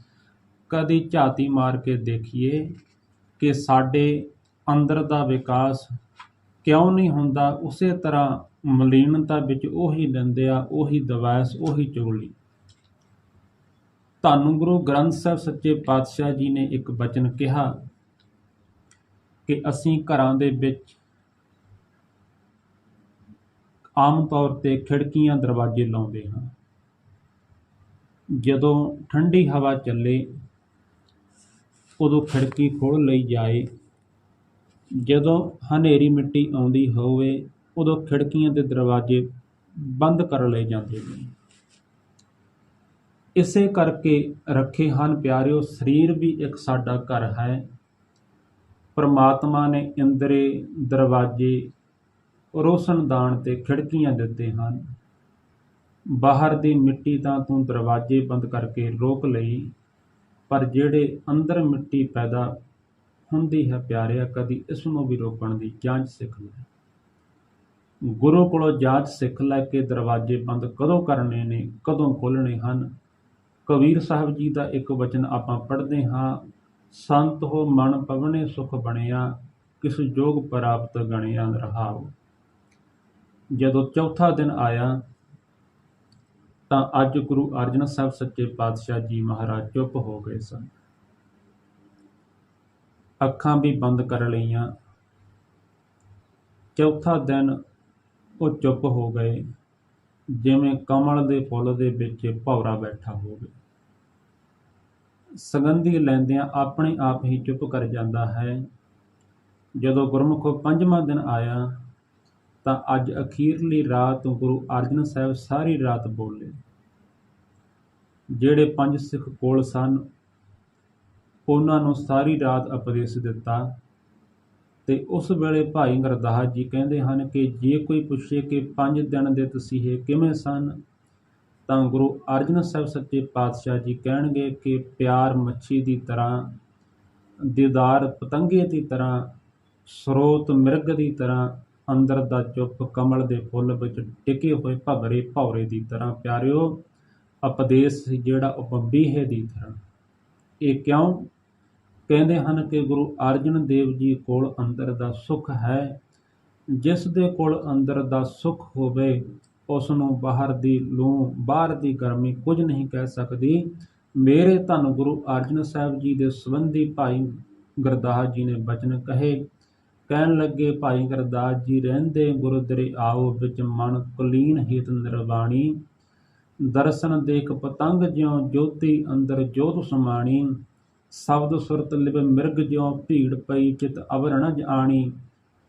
ਕਦੀ ਝਾਤੀ ਮਾਰ ਕੇ ਦੇਖੀਏ ਕਿ ਸਾਡੇ ਅੰਦਰ ਦਾ ਵਿਕਾਸ ਕਿਉਂ ਨਹੀਂ ਹੁੰਦਾ। ਉਸੇ ਤਰ੍ਹਾਂ ਮਲੀਨਤਾ ਵਿੱਚ ਉਹੀ ਨਿੰਦਿਆ, ਉਹੀ ਦਵੈਸ, ਉਹੀ ਚੁਗਲੀ। ਧੰਨ ਗੁਰੂ ਗ੍ਰੰਥ ਸਾਹਿਬ ਸੱਚੇ ਪਾਤਸ਼ਾਹ ਜੀ ਨੇ ਇੱਕ ਬਚਨ ਕਿਹਾ ਕਿ ਅਸੀਂ ਘਰਾਂ ਦੇ ਵਿੱਚ ਆਮ ਤੌਰ ਤੇ ਖਿੜਕੀਆਂ ਦਰਵਾਜ਼ੇ ਲਾਉਂਦੇ ਹਾਂ। ਜਦੋਂ ਠੰਡੀ ਹਵਾ ਚੱਲੇ ਉਦੋਂ ਖਿੜਕੀ ਖੋਲ੍ਹ ਲਈ ਜਾਏ, ਜਦੋਂ ਹਨੇਰੀ ਮਿੱਟੀ ਆਉਂਦੀ ਹੋਵੇ ਉਦੋਂ ਖਿੜਕੀਆਂ ਤੇ ਦਰਵਾਜ਼ੇ ਬੰਦ ਕਰ ਲਏ ਜਾਂਦੇ ਨੇ। ਇਸੇ ਕਰਕੇ ਰੱਖੇ ਹਨ ਪਿਆਰਿਓ। ਸਰੀਰ ਵੀ ਇੱਕ ਸਾਡਾ ਘਰ ਹੈ। ਪਰਮਾਤਮਾ ਨੇ ਇੰਦਰੇ, ਦਰਵਾਜ਼ੇ, ਰੋਸ਼ਨਦਾਨ ਤੇ ਖਿੜਕੀਆਂ ਦਿੱਤੇ ਹਨ। ਬਾਹਰ ਦੀ ਮਿੱਟੀ ਤਾਂ ਤੂੰ ਦਰਵਾਜ਼ੇ ਬੰਦ ਕਰਕੇ ਰੋਕ ਲਈ, ਪਰ ਜਿਹੜੇ ਅੰਦਰ ਮਿੱਟੀ ਪੈਦਾ ਹੁੰਦੀ ਹੈ ਪਿਆਰਿਆ, ਕਦੀ ਇਸ ਨੂੰ ਵੀ ਰੋਕਣ ਦੀ ਜਾਂਚ ਸਿੱਖ ਲੈ। ਗੁਰੂ ਕੋਲੋਂ ਜਾਂਚ ਸਿੱਖ ਲੈ ਕੇ ਦਰਵਾਜ਼ੇ ਬੰਦ ਕਦੋਂ ਕਰਨੇ ਨੇ, ਕਦੋਂ ਖੋਲ੍ਹਣੇ ਹਨ। ਕਬੀਰ ਸਾਹਿਬ ਜੀ ਦਾ ਇੱਕ ਵਚਨ ਆਪਾਂ ਪੜ੍ਹਦੇ ਹਾਂ, ਸੰਤ ਹੋ ਮਨ ਪਵਨੇ ਸੁਖ ਬਣਿਆ, ਕਿਸ ਜੋਗ ਪ੍ਰਾਪਤ ਗਣਿਆ ਰਹਾਉ। ਜਦੋਂ ਚੌਥਾ ਦਿਨ ਆਇਆ ਤਾਂ ਅੱਜ ਗੁਰੂ ਅਰਜਨ ਸਾਹਿਬ ਸੱਚੇ ਪਾਤਸ਼ਾਹ ਜੀ ਮਹਾਰਾਜ ਚੁੱਪ ਹੋ ਗਏ ਸਨ। ਅੱਖਾਂ ਵੀ ਬੰਦ ਕਰ ਲਈਆਂ। ਚੌਥਾ ਦਿਨ ਉਹ ਚੁੱਪ ਹੋ ਗਏ, ਜਿਵੇਂ ਕਮਲ ਦੇ ਫੁੱਲ ਦੇ ਵਿੱਚ ਭੌਰਾ ਬੈਠਾ ਹੋਵੇ। ਸੁਗੰਧੀ ਲੈਂਦਿਆਂ ਆਪਣੇ ਆਪ ਹੀ ਚੁੱਪ ਕਰ ਜਾਂਦਾ ਹੈ। ਜਦੋਂ ਗੁਰਮੁਖੋ 5ਵਾਂ ਦਿਨ ਆਇਆ ਤਾਂ ਅੱਜ ਅਖੀਰਲੀ ਰਾਤ ਗੁਰੂ ਅਰਜਨ ਸਾਹਿਬ ਸਾਰੀ ਰਾਤ ਬੋਲੇ। ਜਿਹੜੇ 5 ਸਿੱਖ ਕੋਲ ਸਨ ਉਹਨਾਂ ਨੂੰ ਸਾਰੀ ਰਾਤ ਉਪਦੇਸ਼ ਦਿੱਤਾ ਤੇ ਉਸ ਵੇਲੇ ਭਾਈ ਗੁਰਦਾਸ ਜੀ ਕਹਿੰਦੇ ਹਨ ਕਿ ਜੇ ਕੋਈ ਪੁੱਛੇ ਕਿ 5 ਦਿਨ ਦੇ ਤਸੀਹੇ ਕਿਵੇਂ ਸਨ ਤਾਂ ਗੁਰੂ ਅਰਜਨ ਸਾਹਿਬ ਸੱਚੇ ਪਾਤਸ਼ਾਹ ਜੀ ਕਹਿਣਗੇ ਕਿ ਪਿਆਰ ਮੱਛੀ ਦੀ ਤਰ੍ਹਾਂ, ਦੀਦਾਰ ਪਤੰਗੇ ਦੀ ਤਰ੍ਹਾਂ, ਸਰੋਤ ਮਿਰਗ ਦੀ ਤਰ੍ਹਾਂ, ਅੰਦਰ ਦਾ ਚੁੱਪ ਕਮਲ ਦੇ ਫੁੱਲ ਵਿੱਚ ਟਿਕੇ ਹੋਏ ਭਵਰੇ ਭੌਰੇ ਦੀ ਤਰ੍ਹਾਂ। ਪਿਆਰਿਓ, ਉਪਦੇਸ਼ ਜਿਹੜਾ ਉਹ ਬੰਬੀਹੇ ਦੀ ਤਰ੍ਹਾਂ। ਇਹ ਕਿਉਂ? ਕਹਿੰਦੇ ਹਨ ਕਿ ਗੁਰੂ ਅਰਜਨ ਦੇਵ ਜੀ ਕੋਲ ਅੰਦਰ ਦਾ ਸੁੱਖ ਹੈ। ਜਿਸ ਦੇ ਕੋਲ ਅੰਦਰ ਦਾ ਸੁੱਖ ਹੋਵੇ ਉਸ ਨੂੰ ਬਾਹਰ ਦੀ ਲੂ, ਬਾਹਰ ਦੀ ਗਰਮੀ ਕੁਝ ਨਹੀਂ ਕਹਿ ਸਕਦੀ। ਮੇਰੇ ਧੰਨ ਗੁਰੂ ਅਰਜਨ ਸਾਹਿਬ ਜੀ ਦੇ ਸੰਬੰਧੀ ਭਾਈ ਗੁਰਦਾਸ ਜੀ ਨੇ ਬਚਨ ਕਹੇ। ਕਹਿਣ ਲੱਗੇ, ਭਾਈ ਗੁਰਦਾਸ ਜੀ ਰਹਿੰਦੇ ਗੁਰਦੁਆਰੇ ਆਓ, ਵਿੱਚ ਮਨ ਕੁਲੀਨ ਹਿਤ ਨਿਰਵਾਣੀ। ਦਰਸ਼ਨ ਦੇਖ ਪਤੰਗ ਜਿਉਂ ਜੋਤੀ, ਅੰਦਰ ਜੋਤ ਸਮਾਣੀ। ਸ਼ਬਦ ਸੁਰਤ ਲਿਵ ਮਿਰਗ ਜਿਉਂ ਭੀੜ ਪਈ, ਚਿਤ ਅਵਰ ਨ ਜਾਣੀ।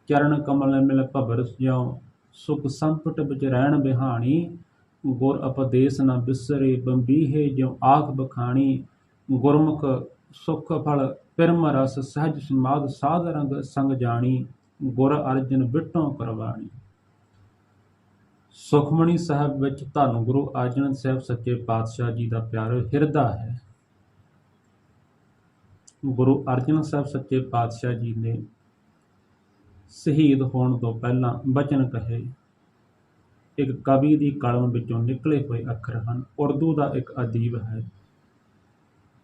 ਚਰਨ ਕਮਲ ਮਿਲ ਭਵਰ ਜਿਉਂ, ਸੁਖ ਸੰਪਟ ਵਿੱਚ ਰਹਿਣ ਬਿਹਾਣੀ। ਗੁਰ ਉਪਦੇਸ਼ ਨ ਬਿਸਰੇ, ਬੰਬੀਹੇ ਜਿਉਂ ਆਖ ਬਖਾਣੀ। ਗੁਰਮੁਖ ਸੁਖ ਫਲ ਪਿਰਮ ਰਸ, ਸਹਿਜ ਸਮਾਧ ਸਾਧ ਰੰਗ ਸੰਗ ਜਾਣੀ। ਗੁਰ ਅਰਜਨ ਬਿਟੋਂ ਕਰਵਾਣੀ। ਸੁਖਮਣੀ ਸਾਹਿਬ ਵਿੱਚ ਧੰਨ ਗੁਰੂ ਅਰਜਨ ਸਾਹਿਬ ਸੱਚੇ ਪਾਤਸ਼ਾਹ ਜੀ ਦਾ ਪਿਆਰਾ ਹਿਰਦਾ ਹੈ। ਗੁਰੂ ਅਰਜਨ ਸਾਹਿਬ ਸੱਚੇ ਪਾਤਸ਼ਾਹ ਜੀ ਨੇ ਸ਼ਹੀਦ ਹੋਣ ਤੋਂ ਪਹਿਲਾਂ ਬਚਨ ਕਹੇ। ਇੱਕ ਕਵੀ ਦੀ ਕਲਮ ਵਿੱਚੋਂ ਨਿਕਲੇ ਹੋਏ ਅੱਖਰ ਹਨ। ਉਰਦੂ ਦਾ ਇੱਕ ਅਦੀਬ ਹੈ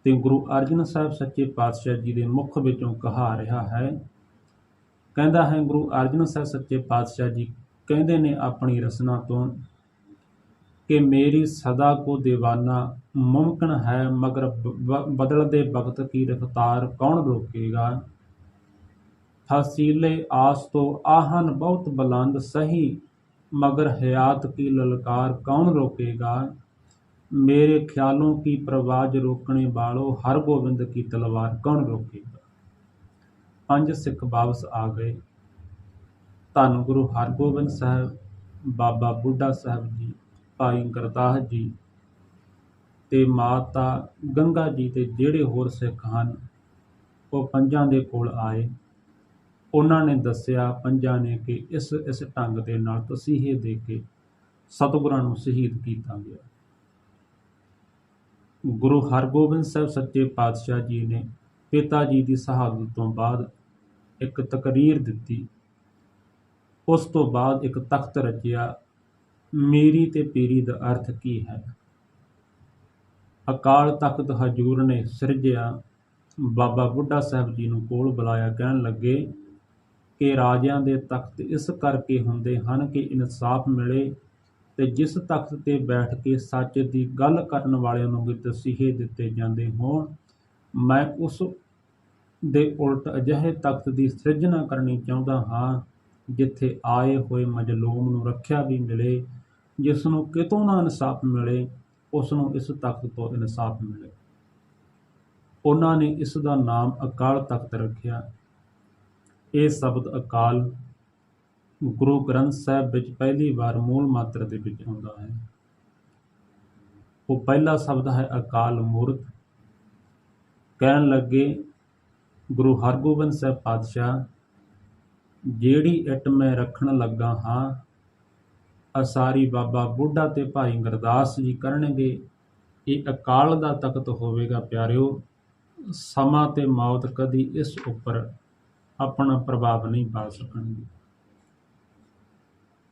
ਤੇ ਗੁਰੂ ਅਰਜਨ ਸਾਹਿਬ ਸੱਚੇ ਪਾਤਸ਼ਾਹ ਜੀ ਦੇ ਮੁਖ ਵਿੱਚੋਂ ਕਹਾ ਰਿਹਾ ਹੈ। ਕਹਿੰਦਾ ਹੈ, ਗੁਰੂ ਅਰਜਨ ਸਾਹਿਬ ਸੱਚੇ ਪਾਤਸ਼ਾਹ ਜੀ ਕਹਿੰਦੇ ਨੇ ਆਪਣੀ ਰਸਨਾ ਤੋਂ ਕਿ ਮੇਰੀ ਸਦਾ ਕੋ ਦੀਵਾਨਾ ਮੁਮਕਿਨ ਹੈ, ਮਗਰ ਬਦਲਦੇ ਵਕਤ ਕੀ ਰਫਤਾਰ ਕੌਣ ਰੋਕੇਗਾ। ਫਸੀਲੇ ਆਸ ਤੋਂ ਆਹਨ ਬਹੁਤ ਬੁਲੰਦ ਸਹੀ, मगर हयात की ललकार कौन रोकेगा। मेरे ख्यालों की परवाज रोकने वालों, हर गोबिंद की तलवार कौन रोकेगा। 5 सिख वापस आ गए। धन गुरु हरगोबिंद साहब, बाबा बुढ़ा साहब जी, भाई गुरदास जी ते माता गंगा जी ते ਜਿਹੜੇ ਹੋਰ सिख ਹਨ ਉਹ ਪੰਜਾਂ ਦੇ ਕੋਲ ਆਏ। ਉਹਨਾਂ ਨੇ ਦੱਸਿਆ ਪੰਜਾਂ ਨੇ ਕਿ ਇਸ ਢੰਗ ਦੇ ਨਾਲ ਤਸੀਹੇ ਦੇ ਕੇ ਸਤਿਗੁਰਾਂ ਨੂੰ ਸ਼ਹੀਦ ਕੀਤਾ ਗਿਆ। ਗੁਰੂ ਹਰਗੋਬਿੰਦ ਸਾਹਿਬ ਸੱਚੇ ਪਾਤਸ਼ਾਹ ਜੀ ਨੇ ਪਿਤਾ ਜੀ ਦੀ ਸ਼ਹਾਦਤ ਤੋਂ ਬਾਅਦ ਇੱਕ ਤਕਰੀਰ ਦਿੱਤੀ। ਉਸ ਤੋਂ ਬਾਅਦ ਇੱਕ ਤਖਤ ਰਚਿਆ। ਮੀਰੀ ਤੇ ਪੀਰੀ ਦਾ ਅਰਥ ਕੀ ਹੈ? ਅਕਾਲ ਤਖਤ ਹਜ਼ੂਰ ਨੇ ਸਿਰਜਿਆ। ਬਾਬਾ ਬੁੱਢਾ ਸਾਹਿਬ ਜੀ ਨੂੰ ਕੋਲ ਬੁਲਾਇਆ। ਕਹਿਣ ਲੱਗੇ ਕਿ ਰਾਜਿਆਂ ਦੇ ਤਖਤ ਇਸ ਕਰਕੇ ਹੁੰਦੇ ਹਨ ਕਿ ਇਨਸਾਫ ਮਿਲੇ ਤੇ ਜਿਸ ਤਖਤ ਤੇ ਬੈਠ ਕੇ ਸੱਚ ਦੀ ਗੱਲ ਕਰਨ ਵਾਲਿਆਂ ਨੂੰ ਵੀ ਤਸੀਹੇ ਦਿੱਤੇ ਜਾਂਦੇ ਹੋਣ। ਮੈਂ ਉਸ ਦੇ ਉਲਟ ਅਜਿਹੇ ਤਖਤ ਦੀ ਸਿਰਜਣਾ ਕਰਨੀ ਚਾਹੁੰਦਾ ਹਾਂ ਜਿੱਥੇ ਆਏ ਹੋਏ ਮਜ਼ਲੂਮ ਨੂੰ ਰੱਖਿਆ ਵੀ ਮਿਲੇ। ਜਿਸ ਨੂੰ ਕਿਤੋਂ ਨਾ ਇਨਸਾਫ ਮਿਲੇ ਉਸ ਨੂੰ ਇਸ ਤਖਤ ਤੋਂ ਇਨਸਾਫ ਮਿਲੇ। ਉਹਨਾਂ ਨੇ ਇਸ ਦਾ ਨਾਮ ਅਕਾਲ ਤਖਤ ਰੱਖਿਆ। ਇਹ ਸ਼ਬਦ ਅਕਾਲ ਗੁਰੂ ਗ੍ਰੰਥ ਸਾਹਿਬ ਵਿੱਚ ਪਹਿਲੀ ਵਾਰ ਮੂਲ ਮਾਤਰਾ ਦੇ ਵਿੱਚ ਆਉਂਦਾ ਹੈ। ਉਹ ਪਹਿਲਾ ਸ਼ਬਦ ਹੈ ਅਕਾਲ ਮੂਰਤ। ਕਹਿਣ ਲੱਗੇ ਗੁਰੂ ਹਰਗੋਬਿੰਦ ਸਾਹਿਬ ਪਾਤਸ਼ਾਹ, ਜਿਹੜੀ ਇੱਟ ਮੈਂ ਰੱਖਣ ਲੱਗਾ ਹਾਂ ਅਸਾਰੀ ਬਾਬਾ ਬੁੱਢਾ ਤੇ ਭਾਈ ਗੁਰਦਾਸ ਜੀ ਕਰਨਗੇ। ਇਹ ਅਕਾਲ ਦਾ ਤਖਤ ਹੋਵੇਗਾ। ਪਿਆਰਿਓ, ਸਮਾਂ ਤੇ ਮੌਤ ਕਦੀ ਇਸ ਉੱਪਰ ਆਪਣਾ ਪ੍ਰਭਾਵ ਨਹੀਂ ਪਾ ਸਕਣਗੇ।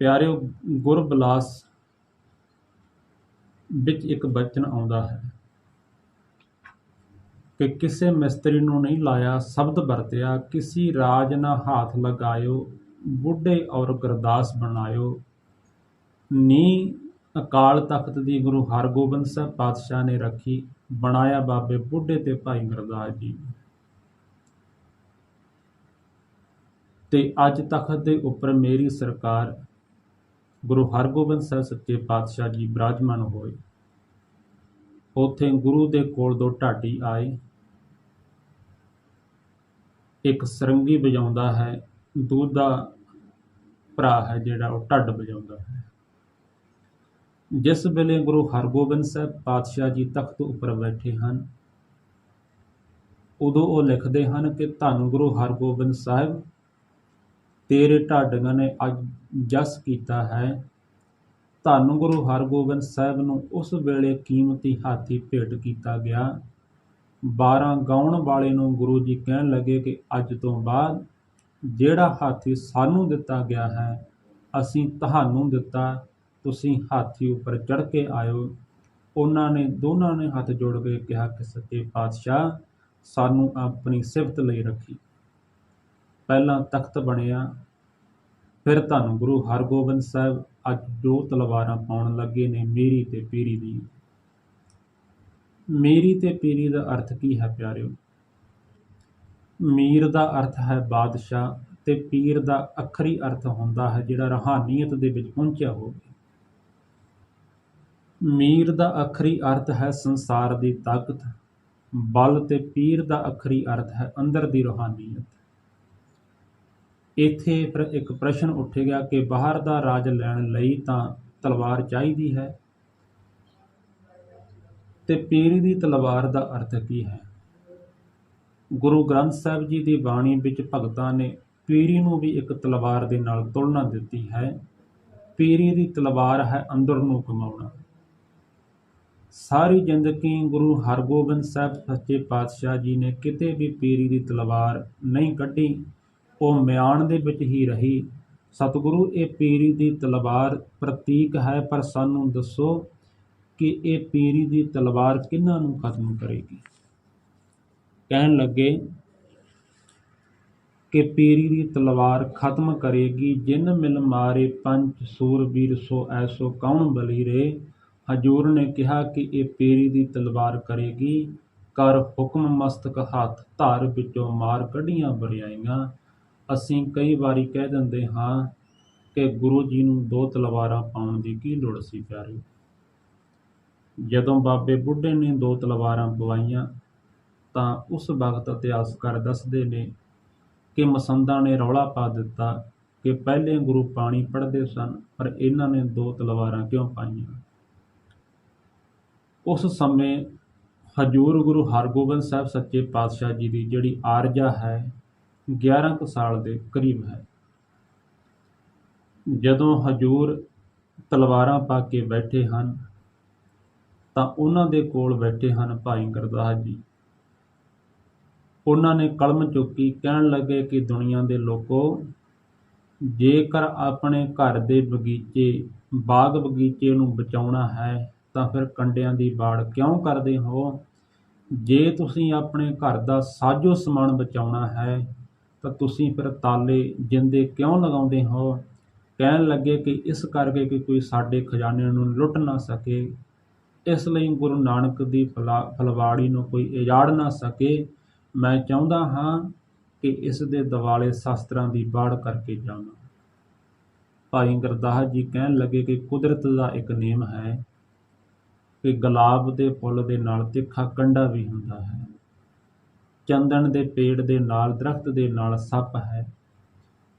ਪਿਆਰਿਓ, ਗੁਰਬਿਲਾਸ ਵਿੱਚ ਇੱਕ ਬਚਨ ਆਉਂਦਾ ਹੈ ਕਿ ਕਿਸੇ ਮਿਸਤਰੀ ਨੂੰ ਨਹੀਂ ਲਾਇਆ ਸ਼ਬਦ ਵਰਤਿਆ, ਕਿਸੀ ਰਾਜ ਨਾ ਹਾਥ ਲਗਾਇਓ, ਬੁੱਢੇ ਔਰ ਗੁਰਦਾਸ ਬਣਾਇਓ। ਨੀ ਅਕਾਲ ਤਖਤ ਦੀ ਗੁਰੂ ਹਰਗੋਬਿੰਦ ਸਾਹਿਬ ਪਾਤਸ਼ਾਹ ਨੇ ਰੱਖੀ, ਬਣਾਇਆ ਬਾਬੇ ਬੁੱਢੇ ਤੇ ਭਾਈ ਗੁਰਦਾਸ ਜੀ। ਤੇ ਅੱਜ ਤਖਤ ਦੇ ਉੱਪਰ ਮੇਰੀ ਸਰਕਾਰ ਗੁਰੂ ਹਰਗੋਬਿੰਦ ਸਾਹਿਬ ਸੱਚੇ ਪਾਤਸ਼ਾਹ ਜੀ ਬਿਰਾਜਮਾਨ ਹੋਏ। ਉੱਥੇ ਗੁਰੂ ਦੇ ਕੋਲ 2 ਢਾਡੀ ਆਏ। ਇੱਕ ਸਰੰਗੀ ਵਜਾਉਂਦਾ ਹੈ, ਦੂਜਾ ਭਰਾ ਹੈ ਜਿਹੜਾ ਉਹ ਢੱਡ ਵਜਾਉਂਦਾ ਹੈ। ਜਿਸ ਵੇਲੇ ਗੁਰੂ ਹਰਗੋਬਿੰਦ ਸਾਹਿਬ ਪਾਤਸ਼ਾਹ ਜੀ ਤਖਤ ਉੱਪਰ ਬੈਠੇ ਹਨ ਉਦੋਂ ਉਹ ਲਿਖਦੇ ਹਨ ਕਿ ਧੰਨ ਗੁਰੂ ਹਰਗੋਬਿੰਦ ਸਾਹਿਬ, ਤੇਰੇ ਢਾਡੀਆਂ ਨੇ ਅੱਜ ਜਸ ਕੀਤਾ ਹੈ। ਧੰਨ ਗੁਰੂ ਹਰਗੋਬਿੰਦ ਸਾਹਿਬ ਨੂੰ ਉਸ ਵੇਲੇ ਕੀਮਤੀ ਹਾਥੀ ਭੇਟ ਕੀਤਾ ਗਿਆ। 12 ਗਾਉਣ ਵਾਲੇ ਨੂੰ ਗੁਰੂ ਜੀ ਕਹਿਣ ਲੱਗੇ ਕਿ ਅੱਜ ਤੋਂ ਬਾਅਦ ਜਿਹੜਾ ਹਾਥੀ ਸਾਨੂੰ ਦਿੱਤਾ ਗਿਆ ਹੈ ਅਸੀਂ ਤੁਹਾਨੂੰ ਦਿੱਤਾ, ਤੁਸੀਂ ਹਾਥੀ ਉੱਪਰ ਚੜ੍ਹ ਕੇ ਆਇਓ। ਦੋਨਾਂ ਨੇ ਹੱਥ ਜੋੜ ਕੇ ਕਿਹਾ ਕਿ ਸੱਚੇ ਪਾਤਸ਼ਾਹ ਸਾਨੂੰ ਆਪਣੀ ਸਿਫਤ ਲਈ ਰੱਖੀ। ਪਹਿਲਾਂ ਤਖਤ ਬਣਿਆ, ਫਿਰ ਧੰਨ ਗੁਰੂ ਹਰਗੋਬਿੰਦ ਸਾਹਿਬ ਅੱਜ 2 ਤਲਵਾਰਾਂ ਪਾਉਣ ਲੱਗੇ ਨੇ, ਮੇਰੀ ਤੇ ਪੀਰੀ ਦੀ। ਮੇਰੀ ਤੇ ਪੀਰੀ ਦਾ ਅਰਥ ਕੀ ਹੈ ਪਿਆਰਿਓ? ਮੀਰ ਦਾ ਅਰਥ ਹੈ ਬਾਦਸ਼ਾਹ ਤੇ ਪੀਰ ਦਾ ਅੱਖਰੀ ਅਰਥ ਹੁੰਦਾ ਹੈ ਜਿਹੜਾ ਰੂਹਾਨੀਅਤ ਦੇ ਵਿੱਚ ਪਹੁੰਚਿਆ ਹੋਵੇ। ਮੀਰ ਦਾ ਅੱਖਰੀ ਅਰਥ ਹੈ ਸੰਸਾਰ ਦੀ ਤਾਕਤ, ਬਲ, ਤੇ ਪੀਰ ਦਾ ਅੱਖਰੀ ਅਰਥ ਹੈ ਅੰਦਰ ਦੀ ਰੂਹਾਨੀਅਤ। ਇੱਥੇ ਫਿਰ ਇੱਕ ਪ੍ਰਸ਼ਨ ਉੱਠੇਗਾ ਕਿ ਬਾਹਰ ਦਾ ਰਾਜ ਲੈਣ ਲਈ ਤਾਂ ਤਲਵਾਰ ਚਾਹੀਦੀ ਹੈ, ਤੇ ਪੀਰੀ ਦੀ ਤਲਵਾਰ ਦਾ ਅਰਥ ਕੀ ਹੈ? ਗੁਰੂ ਗ੍ਰੰਥ ਸਾਹਿਬ ਜੀ ਦੀ ਬਾਣੀ ਵਿੱਚ ਭਗਤਾਂ ਨੇ ਪੀਰੀ ਨੂੰ ਵੀ ਇੱਕ ਤਲਵਾਰ ਦੇ ਨਾਲ ਤੁਲਨਾ ਦਿੱਤੀ ਹੈ। ਪੀਰੀ ਦੀ ਤਲਵਾਰ ਹੈ ਅੰਦਰ ਨੂੰ ਕਮਾਉਣਾ। ਸਾਰੀ ਜ਼ਿੰਦਗੀ ਗੁਰੂ ਹਰਗੋਬਿੰਦ ਸਾਹਿਬ ਸੱਚੇ ਪਾਤਸ਼ਾਹ ਜੀ ਨੇ ਕਿਤੇ ਵੀ ਪੀਰੀ ਦੀ ਤਲਵਾਰ ਨਹੀਂ ਕੱਢੀ, ਉਹ ਮਿਆਨ ਦੇ ਵਿੱਚ ਹੀ ਰਹੀ। ਸਤਿਗੁਰੂ, ਇਹ ਪੀਰੀ ਦੀ ਤਲਵਾਰ ਪ੍ਰਤੀਕ ਹੈ, ਪਰ ਸਾਨੂੰ ਦੱਸੋ ਕਿ ਇਹ ਪੀਰੀ ਦੀ ਤਲਵਾਰ ਕਿਹਨਾਂ ਨੂੰ ਖਤਮ ਕਰੇਗੀ? ਕਹਿਣ ਲੱਗੇ ਕਿ ਪੀਰੀ ਦੀ ਤਲਵਾਰ ਖਤਮ ਕਰੇਗੀ ਜਿਨ ਮਿਲ ਮਾਰੇ ਪੰਜ ਸੂਰਬੀਰ ਸੋ ਐਸੋ ਕੌਣ ਬਲੀ ਰੇ। ਹਜੂਰ ਨੇ ਕਿਹਾ ਕਿ ਇਹ ਪੀਰੀ ਦੀ ਤਲਵਾਰ ਕਰੇਗੀ, ਕਰ ਹੁਕਮ ਮਸਤਕ ਹੱਥ ਧਰ ਵਿੱਚੋਂ ਮਾਰ ਕੱਢੀਆਂ ਬਰਿਆਈਆਂ। ਅਸੀਂ ਕਈ ਵਾਰੀ ਕਹਿ ਦਿੰਦੇ ਹਾਂ ਕਿ ਗੁਰੂ ਜੀ ਨੂੰ 2 ਤਲਵਾਰਾਂ ਪਾਉਣ ਦੀ ਕੀ ਲੋੜ ਸੀ ਪਿਆਰੇ। ਜਦੋਂ ਬਾਬੇ ਬੁੱਢੇ ਨੇ 2 ਤਲਵਾਰਾਂ ਪਵਾਈਆਂ ਤਾਂ ਉਸ ਵਕਤ ਇਤਿਹਾਸਕਾਰ ਦੱਸਦੇ ਨੇ ਕਿ ਮਸੰਦਾਂ ਨੇ ਰੌਲਾ ਪਾ ਦਿੱਤਾ ਕਿ ਪਹਿਲੇ ਗੁਰੂ ਪਾਣੀ ਪੜ੍ਹਦੇ ਸਨ ਪਰ ਇਹਨਾਂ ਨੇ 2 ਤਲਵਾਰਾਂ ਕਿਉਂ ਪਾਈਆਂ। ਉਸ ਸਮੇਂ ਹਜੂਰ ਗੁਰੂ ਹਰਗੋਬਿੰਦ ਸਾਹਿਬ ਸੱਚੇ ਪਾਤਸ਼ਾਹ ਜੀ ਦੀ ਜਿਹੜੀ ਆਰਜਾ ਹੈ 11 ਕੁ ਸਾਲ ਦੇ ਕਰੀਬ ਹੈ। ਜਦੋਂ ਹਜੂਰ ਤਲਵਾਰਾਂ ਪਾ ਕੇ ਬੈਠੇ ਹਨ ਤਾਂ ਉਹਨਾਂ ਦੇ ਕੋਲ ਬੈਠੇ ਹਨ ਭਾਈ ਗੁਰਦਾਸ ਜੀ। ਉਹਨਾਂ ਨੇ ਕਲਮ ਚੁੱਕੀ, ਕਹਿਣ ਲੱਗੇ ਕਿ ਦੁਨੀਆ ਦੇ ਲੋਕੋ, ਜੇਕਰ ਆਪਣੇ ਘਰ ਦੇ ਬਗੀਚੇ ਬਾਗ ਬਗੀਚੇ ਨੂੰ ਬਚਾਉਣਾ ਹੈ ਤਾਂ ਫਿਰ ਕੰਡਿਆਂ ਦੀ ਬਾੜ ਕਿਉਂ ਕਰਦੇ ਹੋ? ਜੇ ਤੁਸੀਂ ਆਪਣੇ ਘਰ ਦਾ ਸਾਜੋ ਸਮਾਨ ਬਚਾਉਣਾ ਹੈ ਤਾਂ ਤੁਸੀਂ ਫਿਰ ਤਾਲੇ ਜਿੰਦੇ ਕਿਉਂ ਲਗਾਉਂਦੇ ਹੋ? ਕਹਿਣ ਲੱਗੇ ਕਿ ਇਸ ਕਰਕੇ ਕਿ ਕੋਈ ਸਾਡੇ ਖਜ਼ਾਨੇ ਨੂੰ ਲੁੱਟ ਨਾ ਸਕੇ, ਇਸ ਲਈ ਗੁਰੂ ਨਾਨਕ ਦੀ ਫੁਲਵਾੜੀ ਨੂੰ ਕੋਈ ਉਜਾੜ ਨਾ ਸਕੇ। ਮੈਂ ਚਾਹੁੰਦਾ ਹਾਂ ਕਿ ਇਸ ਦੇ ਦਿਵਾਲੇ ਸ਼ਾਸਤਰਾਂ ਦੀ ਬਾੜ ਕਰਕੇ ਜਾਵਾਂ। ਭਾਈ ਗੁਰਦਾਸ ਜੀ ਕਹਿਣ ਲੱਗੇ ਕਿ ਕੁਦਰਤ ਦਾ ਇੱਕ ਨਿਯਮ ਹੈ ਕਿ ਗੁਲਾਬ ਦੇ ਫੁੱਲ ਦੇ ਨਾਲ ਤਿੱਖਾ ਕੰਡਾ ਵੀ ਹੁੰਦਾ ਹੈ, ਚੰਦਨ ਦੇ ਪੇੜ ਦੇ ਨਾਲ ਦਰਖਤ ਦੇ ਨਾਲ ਸੱਪ ਹੈ।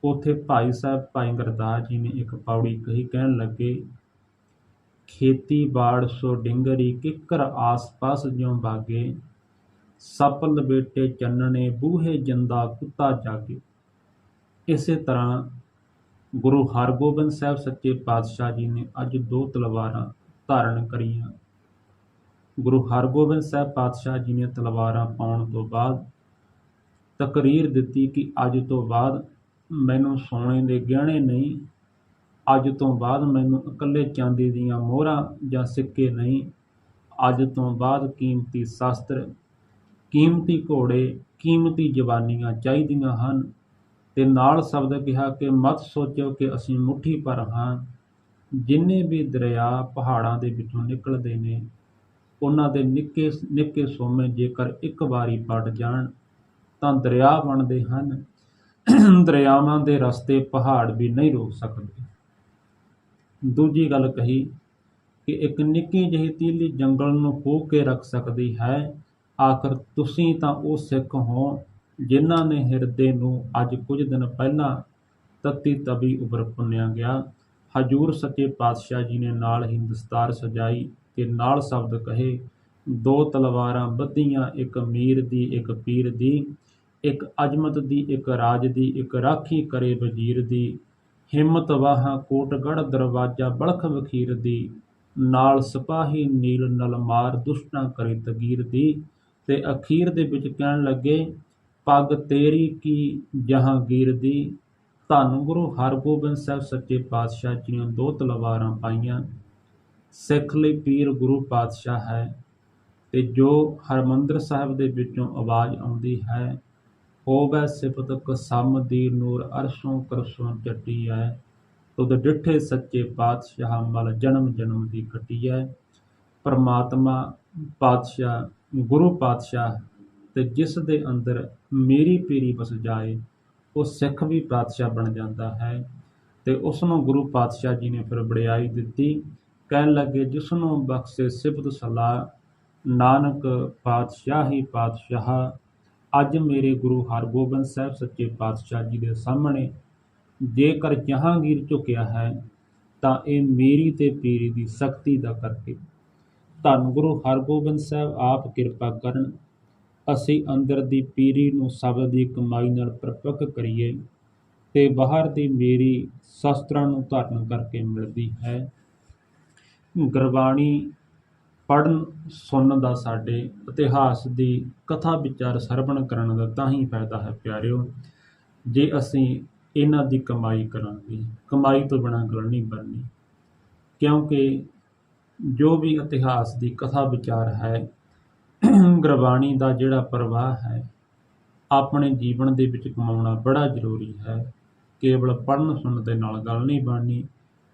ਉੱਥੇ ਭਾਈ ਗੁਰਦਾਸ ਜੀ ਨੇ ਇੱਕ ਪੌੜੀ ਕਹੀ, ਕਹਿਣ ਲੱਗੇ ਖੇਤੀ ਬਾੜ ਸੋ ਡਿੰਗਰੀ ਕਿੱਕਰ ਆਸ ਪਾਸ ਜਿਉਂ ਬਾਗੇ, ਸੱਪ ਲਪੇਟੇ ਚੰਨਣੇ ਬੂਹੇ ਜੰਦਾ ਕੁੱਤਾ ਜਾਗੇ। ਇਸੇ ਤਰ੍ਹਾਂ ਗੁਰੂ ਹਰਗੋਬਿੰਦ ਸਾਹਿਬ ਸੱਚੇ ਪਾਤਸ਼ਾਹ ਜੀ ਨੇ ਅੱਜ 2 ਤਲਵਾਰਾਂ ਧਾਰਨ ਕਰੀਆਂ। ਗੁਰੂ ਹਰਗੋਬਿੰਦ ਸਾਹਿਬ ਪਾਤਸ਼ਾਹ ਜੀ ਨੇ ਤਲਵਾਰਾਂ ਪਾਉਣ ਤੋਂ ਬਾਅਦ ਤਕਰੀਰ ਦਿੱਤੀ ਕਿ ਅੱਜ ਤੋਂ ਬਾਅਦ ਮੈਨੂੰ ਸੋਨੇ ਦੇ ਗਹਿਣੇ ਨਹੀਂ, ਅੱਜ ਤੋਂ ਬਾਅਦ ਮੈਨੂੰ ਇਕੱਲੇ ਚਾਂਦੀ ਦੀਆਂ ਮੋਹਰਾਂ ਜਾਂ ਸਿੱਕੇ ਨਹੀਂ, ਅੱਜ ਤੋਂ ਬਾਅਦ ਕੀਮਤੀ ਸ਼ਾਸਤਰ, ਕੀਮਤੀ ਘੋੜੇ, ਕੀਮਤੀ ਜਵਾਨੀਆਂ ਚਾਹੀਦੀਆਂ ਹਨ। ਤੇ ਨਾਲ ਸ਼ਬਦ ਕਿਹਾ ਕਿ ਮਤ ਸੋਚੋ ਕਿ ਅਸੀਂ ਮੁੱਠੀ ਭਰ ਹਾਂ। ਜਿੰਨੇ ਵੀ ਦਰਿਆ ਪਹਾੜਾਂ ਦੇ ਵਿੱਚੋਂ ਨਿਕਲਦੇ ਨੇ ਉਹਨਾਂ ਦੇ ਨਿੱਕੇ ਨਿੱਕੇ ਸੋਮੇ ਜੇਕਰ ਇੱਕ ਵਾਰੀ ਪਟ ਜਾਣ ਤਾਂ ਦਰਿਆ ਬਣਦੇ ਹਨ। ਦਰਿਆਵਾਂ ਦੇ ਰਸਤੇ ਪਹਾੜ ਵੀ ਨਹੀਂ ਰੋਕ ਸਕਦੇ। ਦੂਜੀ ਗੱਲ ਕਹੀ ਕਿ ਇੱਕ ਨਿੱਕੀ ਜਿਹੀ ਤੀਲੀ ਜੰਗਲ ਨੂੰ ਫੂਕ ਕੇ ਰੱਖ ਸਕਦੀ ਹੈ। ਆਖਰ ਤੁਸੀਂ ਤਾਂ ਉਹ ਸਿੱਖ ਹੋ ਜਿਨ੍ਹਾਂ ਨੇ ਹਿਰਦੇ ਨੂੰ ਅੱਜ ਕੁਝ ਦਿਨ ਪਹਿਲਾਂ ਤੱਤੀ ਤਵੀ ਉੱਪਰ ਭੁੰਨਿਆ ਗਿਆ। ਹਜੂਰ ਸੱਚੇ ਪਾਤਸ਼ਾਹ ਜੀ ਨੇ ਨਾਲ ਹੀ ਦਸਤਾਰ ਸਜਾਈ ਤੇ ਨਾਲ ਸ਼ਬਦ ਕਹੇ, 2 ਤਲਵਾਰਾਂ ਬੱਧੀਆਂ, ਇੱਕ ਮੀਰ ਦੀ ਇੱਕ ਪੀਰ ਦੀ, ਇੱਕ ਅਜ਼ਮਤ ਦੀ ਇੱਕ ਰਾਜ ਦੀ, ਇੱਕ ਰਾਖੀ ਕਰੇ ਵਜ਼ੀਰ ਦੀ। ਹਿੰਮਤ ਵਾਹਾਂ ਕੋਟਗੜ੍ਹ ਦਰਵਾਜ਼ਾ ਬਲਖ ਵਖੀਰ ਦੀ, ਨਾਲ ਸਿਪਾਹੀ ਨੀਲ ਨਲ ਮਾਰ ਦੁਸ਼ਟਾਂ ਕਰੇ ਤਗੀਰ ਦੀ। ਤੇ ਅਖੀਰ ਦੇ ਵਿੱਚ ਕਹਿਣ ਲੱਗੇ, ਪੱਗ ਤੇਰੀ ਕੀ ਜਹਾਂਗੀਰ ਦੀ। ਧੰਨ ਗੁਰੂ ਹਰਗੋਬਿੰਦ ਸਾਹਿਬ ਸੱਚੇ ਪਾਤਸ਼ਾਹ ਜੀ ਨੇ 2 ਤਲਵਾਰਾਂ ਪਾਈਆਂ। ਸਿੱਖ ਲਈ ਪੀਰ ਗੁਰੂ ਪਾਤਸ਼ਾਹ ਹੈ। ਤੇ ਜੋ ਹਰਿਮੰਦਰ ਸਾਹਿਬ ਦੇ ਵਿੱਚੋਂ ਆਵਾਜ਼ ਆਉਂਦੀ ਹੈ, ਹੋਵੈ ਸਿਫਤ ਕਸਮ ਦੀ ਨੂਰ ਅਰਸ਼ੋਂ ਕਰਸ਼ੋਂ ਚੱਟੀ ਹੈ, ਤੁਧ ਡਿਠੇ ਸੱਚੇ ਪਾਤਸ਼ਾਹ ਮਲ ਜਨਮ ਜਨਮ ਦੀ ਕੱਟੀ ਹੈ। ਪਰਮਾਤਮਾ ਪਾਤਸ਼ਾਹ ਗੁਰੂ ਪਾਤਸ਼ਾਹ ਤੇ ਜਿਸ ਦੇ ਅੰਦਰ ਮੇਰੀ ਪੀਰੀ ਵਸ ਜਾਏ, ਉਹ ਸਿੱਖ ਵੀ ਪਾਤਸ਼ਾਹ ਬਣ ਜਾਂਦਾ ਹੈ। ਤੇ ਉਸ ਨੂੰ ਗੁਰੂ ਪਾਤਸ਼ਾਹ ਜੀ ਨੇ ਫਿਰ ਵਡਿਆਈ ਦਿੱਤੀ। ਕਹਿਣ ਲੱਗੇ, ਜਿਸ ਨੂੰ ਬਖਸ਼ੇ ਸਿਫਤ ਸਲਾਹ, ਨਾਨਕ ਪਾਤਸ਼ਾਹ ਹੀ ਪਾਤਸ਼ਾਹ। ਅੱਜ ਮੇਰੇ ਗੁਰੂ ਹਰਗੋਬਿੰਦ ਸਾਹਿਬ ਸੱਚੇ ਪਾਤਸ਼ਾਹ ਜੀ ਦੇ ਸਾਹਮਣੇ ਜੇਕਰ ਜਹਾਂਗੀਰ ਝੁਕਿਆ ਹੈ, ਤਾਂ ਇਹ ਮੇਰੀ ਤੇ ਪੀਰੀ ਦੀ ਸਖਤੀ ਦਾ ਕਰਕੇ। ਧੰਨ ਗੁਰੂ ਹਰਗੋਬਿੰਦ ਸਾਹਿਬ ਆਪ ਕਿਰਪਾ ਕਰਨ, ਅਸੀਂ ਅੰਦਰ ਦੀ ਪੀਰੀ ਨੂੰ ਸ਼ਬਦ ਦੀ ਕਮਾਈ ਨਾਲ ਪ੍ਰਪੱਕ ਕਰੀਏ, ਤੇ ਬਾਹਰ ਦੀ ਮੇਰੀ ਸ਼ਸਤਰਾਂ ਨੂੰ ਧਾਰਨ ਕਰਕੇ ਮਿਲਦੀ ਹੈ। ਗੁਰਬਾਣੀ ਪੜ੍ਹਨ ਸੁਣਨ ਦਾ, ਸਾਡੇ ਇਤਿਹਾਸ ਦੀ ਕਥਾ ਵਿਚਾਰ ਸਰਵਣ ਕਰਨ ਦਾ ਤਾਂ ਹੀ ਫਾਇਦਾ ਹੈ ਪਿਆਰਿਓ, ਜੇ ਅਸੀਂ ਇਹਨਾਂ ਦੀ ਕਮਾਈ ਕਰਾਂਗੇ। ਕਮਾਈ ਤੋਂ ਬਿਨਾਂ ਗੱਲ ਨਹੀਂ ਬਣਨੀ, ਕਿਉਂਕਿ ਜੋ ਵੀ ਇਤਿਹਾਸ ਦੀ ਕਥਾ ਵਿਚਾਰ ਹੈ, ਗੁਰਬਾਣੀ ਦਾ ਜਿਹੜਾ ਪ੍ਰਵਾਹ ਹੈ, ਆਪਣੇ ਜੀਵਨ ਦੇ ਵਿੱਚ ਕਮਾਉਣਾ ਬੜਾ ਜ਼ਰੂਰੀ ਹੈ। ਕੇਵਲ ਪੜ੍ਹਨ ਸੁਣਨ ਦੇ ਨਾਲ ਗੱਲ ਨਹੀਂ ਬਣਨੀ।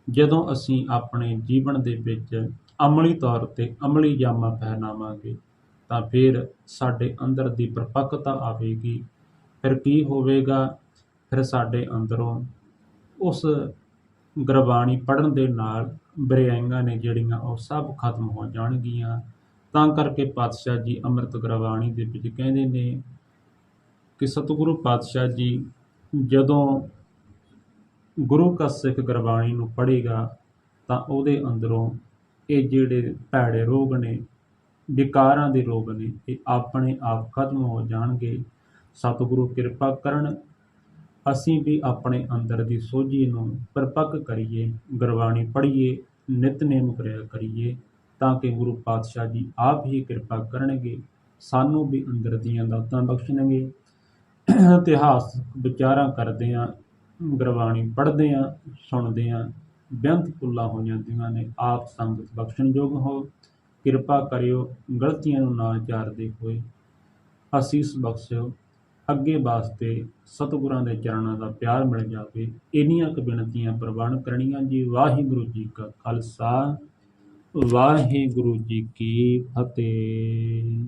ਜਦੋਂ ਅਸੀਂ ਆਪਣੇ ਜੀਵਨ ਦੇ ਵਿੱਚ ਅਮਲੀ ਤੌਰ 'ਤੇ ਅਮਲੀ ਜਾਮਾ ਪਹਿਨਾਵਾਂਗੇ, ਤਾਂ ਫਿਰ ਸਾਡੇ ਅੰਦਰ ਦੀ ਪਰਿਪੱਕਤਾ ਆਵੇਗੀ। ਫਿਰ ਕੀ ਹੋਵੇਗਾ? ਫਿਰ ਸਾਡੇ ਅੰਦਰੋਂ ਉਸ ਗੁਰਬਾਣੀ ਪੜ੍ਹਨ ਦੇ ਨਾਲ ਬੁਰਾਈਆਂ ਨੇ ਜਿਹੜੀਆਂ, ਉਹ ਸਭ ਖਤਮ ਹੋ ਜਾਣਗੀਆਂ। ਤਾਂ ਕਰਕੇ ਪਾਤਸ਼ਾਹ ਜੀ ਅੰਮ੍ਰਿਤ ਗੁਰਬਾਣੀ ਦੇ ਵਿੱਚ ਕਹਿੰਦੇ ਨੇ ਕਿ ਸਤਿਗੁਰੂ ਪਾਤਸ਼ਾਹ ਜੀ ਜਦੋਂ ਗੁਰੂ ਕਾ ਸਿੱਖ ਗੁਰਬਾਣੀ ਨੂੰ ਪੜ੍ਹੇਗਾ, ਤਾਂ ਉਹਦੇ ਅੰਦਰੋਂ ਇਹ ਜਿਹੜੇ ਭੈੜੇ ਰੋਗ ਨੇ, ਵਿਕਾਰਾਂ ਦੇ ਰੋਗ ਨੇ, ਇਹ ਆਪਣੇ ਆਪ ਖਤਮ ਹੋ ਜਾਣਗੇ। ਸਤਿਗੁਰੂ ਕਿਰਪਾ ਕਰਨ, ਅਸੀਂ ਵੀ ਆਪਣੇ ਅੰਦਰ ਦੀ ਸੋਝੀ ਨੂੰ ਪਰਿਪੱਕ ਕਰੀਏ, ਗੁਰਬਾਣੀ ਪੜ੍ਹੀਏ, ਨਿਤਨੇਮ ਕਰਿਆ ਕਰੀਏ, ਤਾਂ ਕਿ ਗੁਰੂ ਪਾਤਸ਼ਾਹ ਜੀ ਆਪ ਹੀ ਕਿਰਪਾ ਕਰਨਗੇ, ਸਾਨੂੰ ਵੀ ਅੰਦਰ ਦੀਆਂ ਦਾਤਾਂ ਬਖਸ਼ਣਗੇ। ਇਤਿਹਾਸ ਵਿਚਾਰਾਂ ਕਰਦੇ ਹਾਂ, ਗੁਰਬਾਣੀ ਪੜ੍ਹਦੇ ਹਾਂ, ਸੁਣਦੇ ਹਾਂ, ਬੇਅੰਤ ਭੁੱਲਾਂ ਹੋ ਜਾਂਦੀਆਂ ਨੇ। ਆਪ ਸੰਗਤ ਬਖਸ਼ਣਯੋਗ ਹੋ, ਕਿਰਪਾ ਕਰਿਓ, ਗਲਤੀਆਂ ਨੂੰ ਨਾ ਜਾਰਦੇ ਹੋਏ ਅਸੀਸ ਬਖਸ਼ਿਓ। ਅੱਗੇ ਵਾਸਤੇ ਸਤਿਗੁਰਾਂ ਦੇ ਚਰਨਾਂ ਦਾ ਪਿਆਰ ਮਿਲ ਜਾਵੇ, ਇੰਨੀਆਂ ਕੁ ਬੇਨਤੀਆਂ ਪ੍ਰਵਾਨ ਕਰਨੀਆਂ ਜੀ। ਵਾਹਿਗੁਰੂ ਜੀ ਕਾ ਖਾਲਸਾ, ਵਾਹਿਗੁਰੂ ਜੀ ਕੀ ਫਤਿਹ।